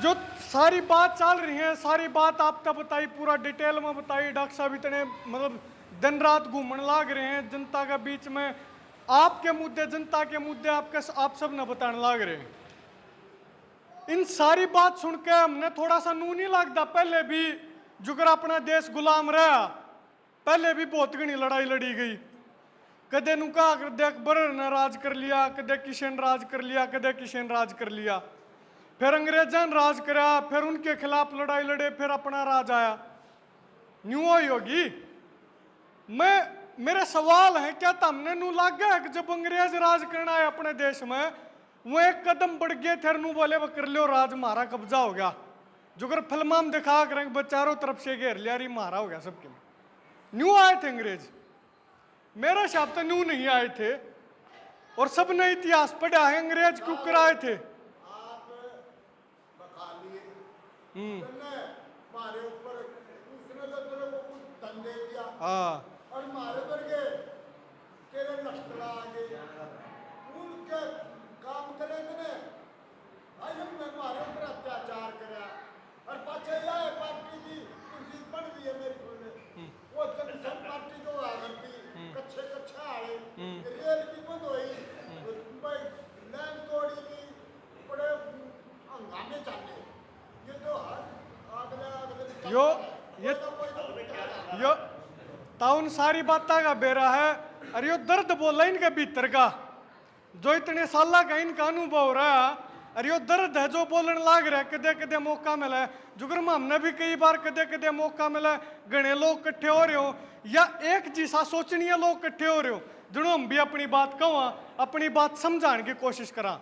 जो सारी बात चल रही है, सारी बात आपने बताई, पूरा डिटेल में बताई। डॉक्टर साहब इतने मतलब दिन रात घूमने लाग रहे हैं जनता के बीच में, आपके मुद्दे, जनता के मुद्दे आप सब ने बताने लाग रहे हैं। इन सारी बात सुन के हमने थोड़ा सा नू नहीं लगता। पहले भी जुगर अपना देश गुलाम रहा, पहले भी बहुत घनी लड़ाई लड़ी गई। कदे नुका कदे अकबर ने राज कर लिया, कदे किशन राज कर लिया, कदे किशन राज कर लिया, फिर अंग्रेजों ने राज करा, फिर उनके खिलाफ लड़ाई लड़े, फिर अपना राज आया। न्यू होगी। मेरे सवाल है, क्या हमने नू लाग गया कि जब अंग्रेज राज करना है अपने देश में, वो एक कदम बढ़ गए थे, नू बोले वो कर लो राज, हमारा कब्जा हो गया। जो कर फिल्मा में दिखा कर चारों तरफ से घेर लिया, रही मारा हो गया सबके। न्यू आए थे अंग्रेज, मेरे हिसाब से न्यू नहीं आए थे, और सबने इतिहास पढ़ा है अंग्रेज क्यों कर आए थे। आप बखा लिए हमारे ऊपर, उसने तो तेरे को कुछ धंधे दिया और मारे पर गए, तेरे नस्ला आ गए, उनके काम करे तने आज हमने हमारे ऊपर अत्याचार करा, और पाछे आए पार्टी की कुर्सी बन गई है मेरी सुनने, वो जनसंघ पार्टी जो आ करती कच्चे कच्चा आए, रेल की बंद हुई, भाई लैंड तोड़ी की, बड़े हंगामे चाले। ये तो हर अगले यो ताउन सारी बातें का बेरा है। अरे यो दर्द बोला इनके भीतर का, जो इतने साल का इनका अनुभव रहा। अरे यो दर्द है जो बोलने लाग रहा है। कदे कदे मौका मिला है, जुगर में हमने भी कई बार कदे कदे मौका मिला, घने लोग इकट्ठे हो रहे हो या एक जैसा सोचनीय लोग इकट्ठे हो रहे हो, जिन्हों हम भी अपनी बात कहा, अपनी बात समझाने की कोशिश करा।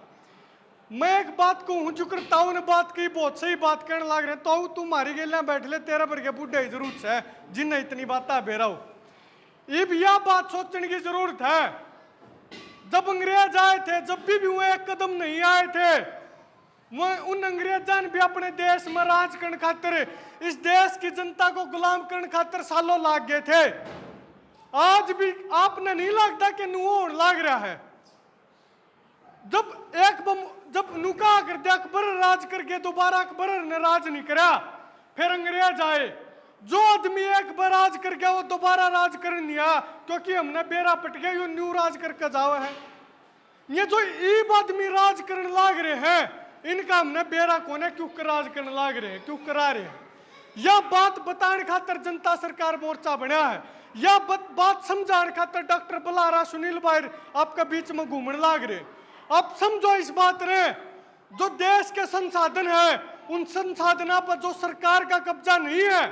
मैं एक बात कहूँ, जुगर ताऊ ने बात की, बहुत सही बात कहने लाग रहे, ताऊ तू मारी गेलियां बैठ ले, तेरा भर बूढ़े की जरूरत है जिन्हें इतनी बात बेरा हो। अब यह बात सोचने की जरूरत है, जब अंग्रेज आए थे, जब भी वो एक कदम नहीं आए थे, वो उन अंग्रेजों ने भी अपने देश में राज करने खातिर, इस देश की जनता को गुलाम करने खातिर सालों लाग गए थे। आज भी आपने नहीं लगता कि नुओ लाग रहा है। जब नुका कर दिया अकबर राज करके, दोबारा अकबर ने राज नहीं करा, फिर अंग्रेज आए। जो आदमी एक बार राज कर गया वो दोबारा राज कर नहीं आया, क्योंकि हमने बेरा पट गया, यो न्यू राज करके जावा है। ये जो ईब आदमी राज करने लाग रहे हैं, इनका हमने बेरा कोने क्यों कराज करने लाग रहे हैं, क्यों करा रहे हैं। यह बात बताने खातर जनता सरकार मोर्चा बनया है। यह बात समझाने खातर डॉक्टर बलारा सुनील भाई आपके बीच में घूमने लाग रहे। अब समझो इस बात रे, जो देश के संसाधन है उन संसाधनों पर जो सरकार का कब्जा नहीं है,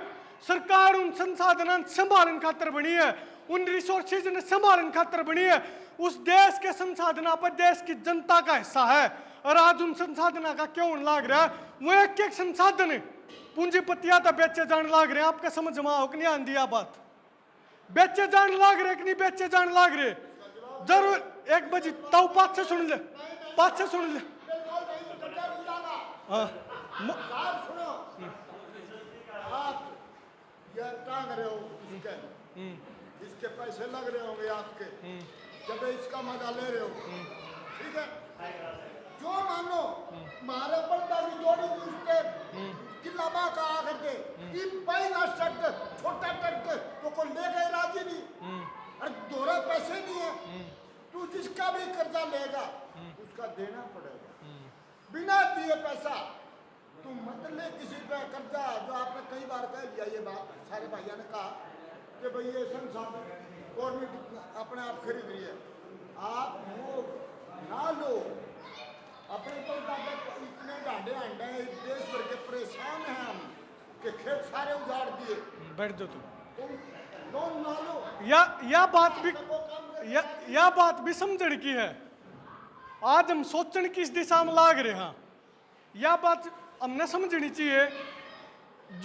सरकार उन संसाधन संभालने खातर बनी है, उन रिसोर्सेज ने संभालने खातर बनी है। उस देश के संसाधनों पर देश की जनता का हिस्सा है। और आज उन संसाधनों का क्यों लाग रहा है, वो एक एक संसाधन है पूंजीपतियां तो बेचे जाने लाग रहे हैं। आपका समझ में आओ कि नहीं आंदी बात, बेचे जाने लाग रहे कि नहीं बेचे जाने लाग रहे। जरूर एक बजी तो पाँच से सुन ले, पाँच से सुन ले। हाँ सुनो, आप ये टांग रहे हो इसके पैसे लग रहे होंगे आपके, जब इसका मजा ले रहे हो, ठीक है। जो मानो मारे परदारी जोड़ी पूछते किलाबा का आकर के ये पहला शर्त छोटा शर्त तो को ले गए राजी नहीं, और दोहरा पैसे नहीं है, तू जिसका भी कर्जा लेगा उसका देना पड़ेगा। बिना दिए पैसा तू मत ले किसी पे कर्जा। जो आपने कई बार कह दिया ये बात, सारे भाइयों ने कहा कि भाई ये संसाधन गवर्नमेंट अपने आप खरीद रही है, आप वो ना लो। अपने पर इतने डांडे अंडे देश भर के परेशान हैं हम कि खेत सारे उजाड़ दिए। बैठ जाओ तुम लोन ना लो। या बात भी समझने की है। आज हम सोचने की इस दिशा में लाग रहे हैं। यह बात हमने समझनी चाहिए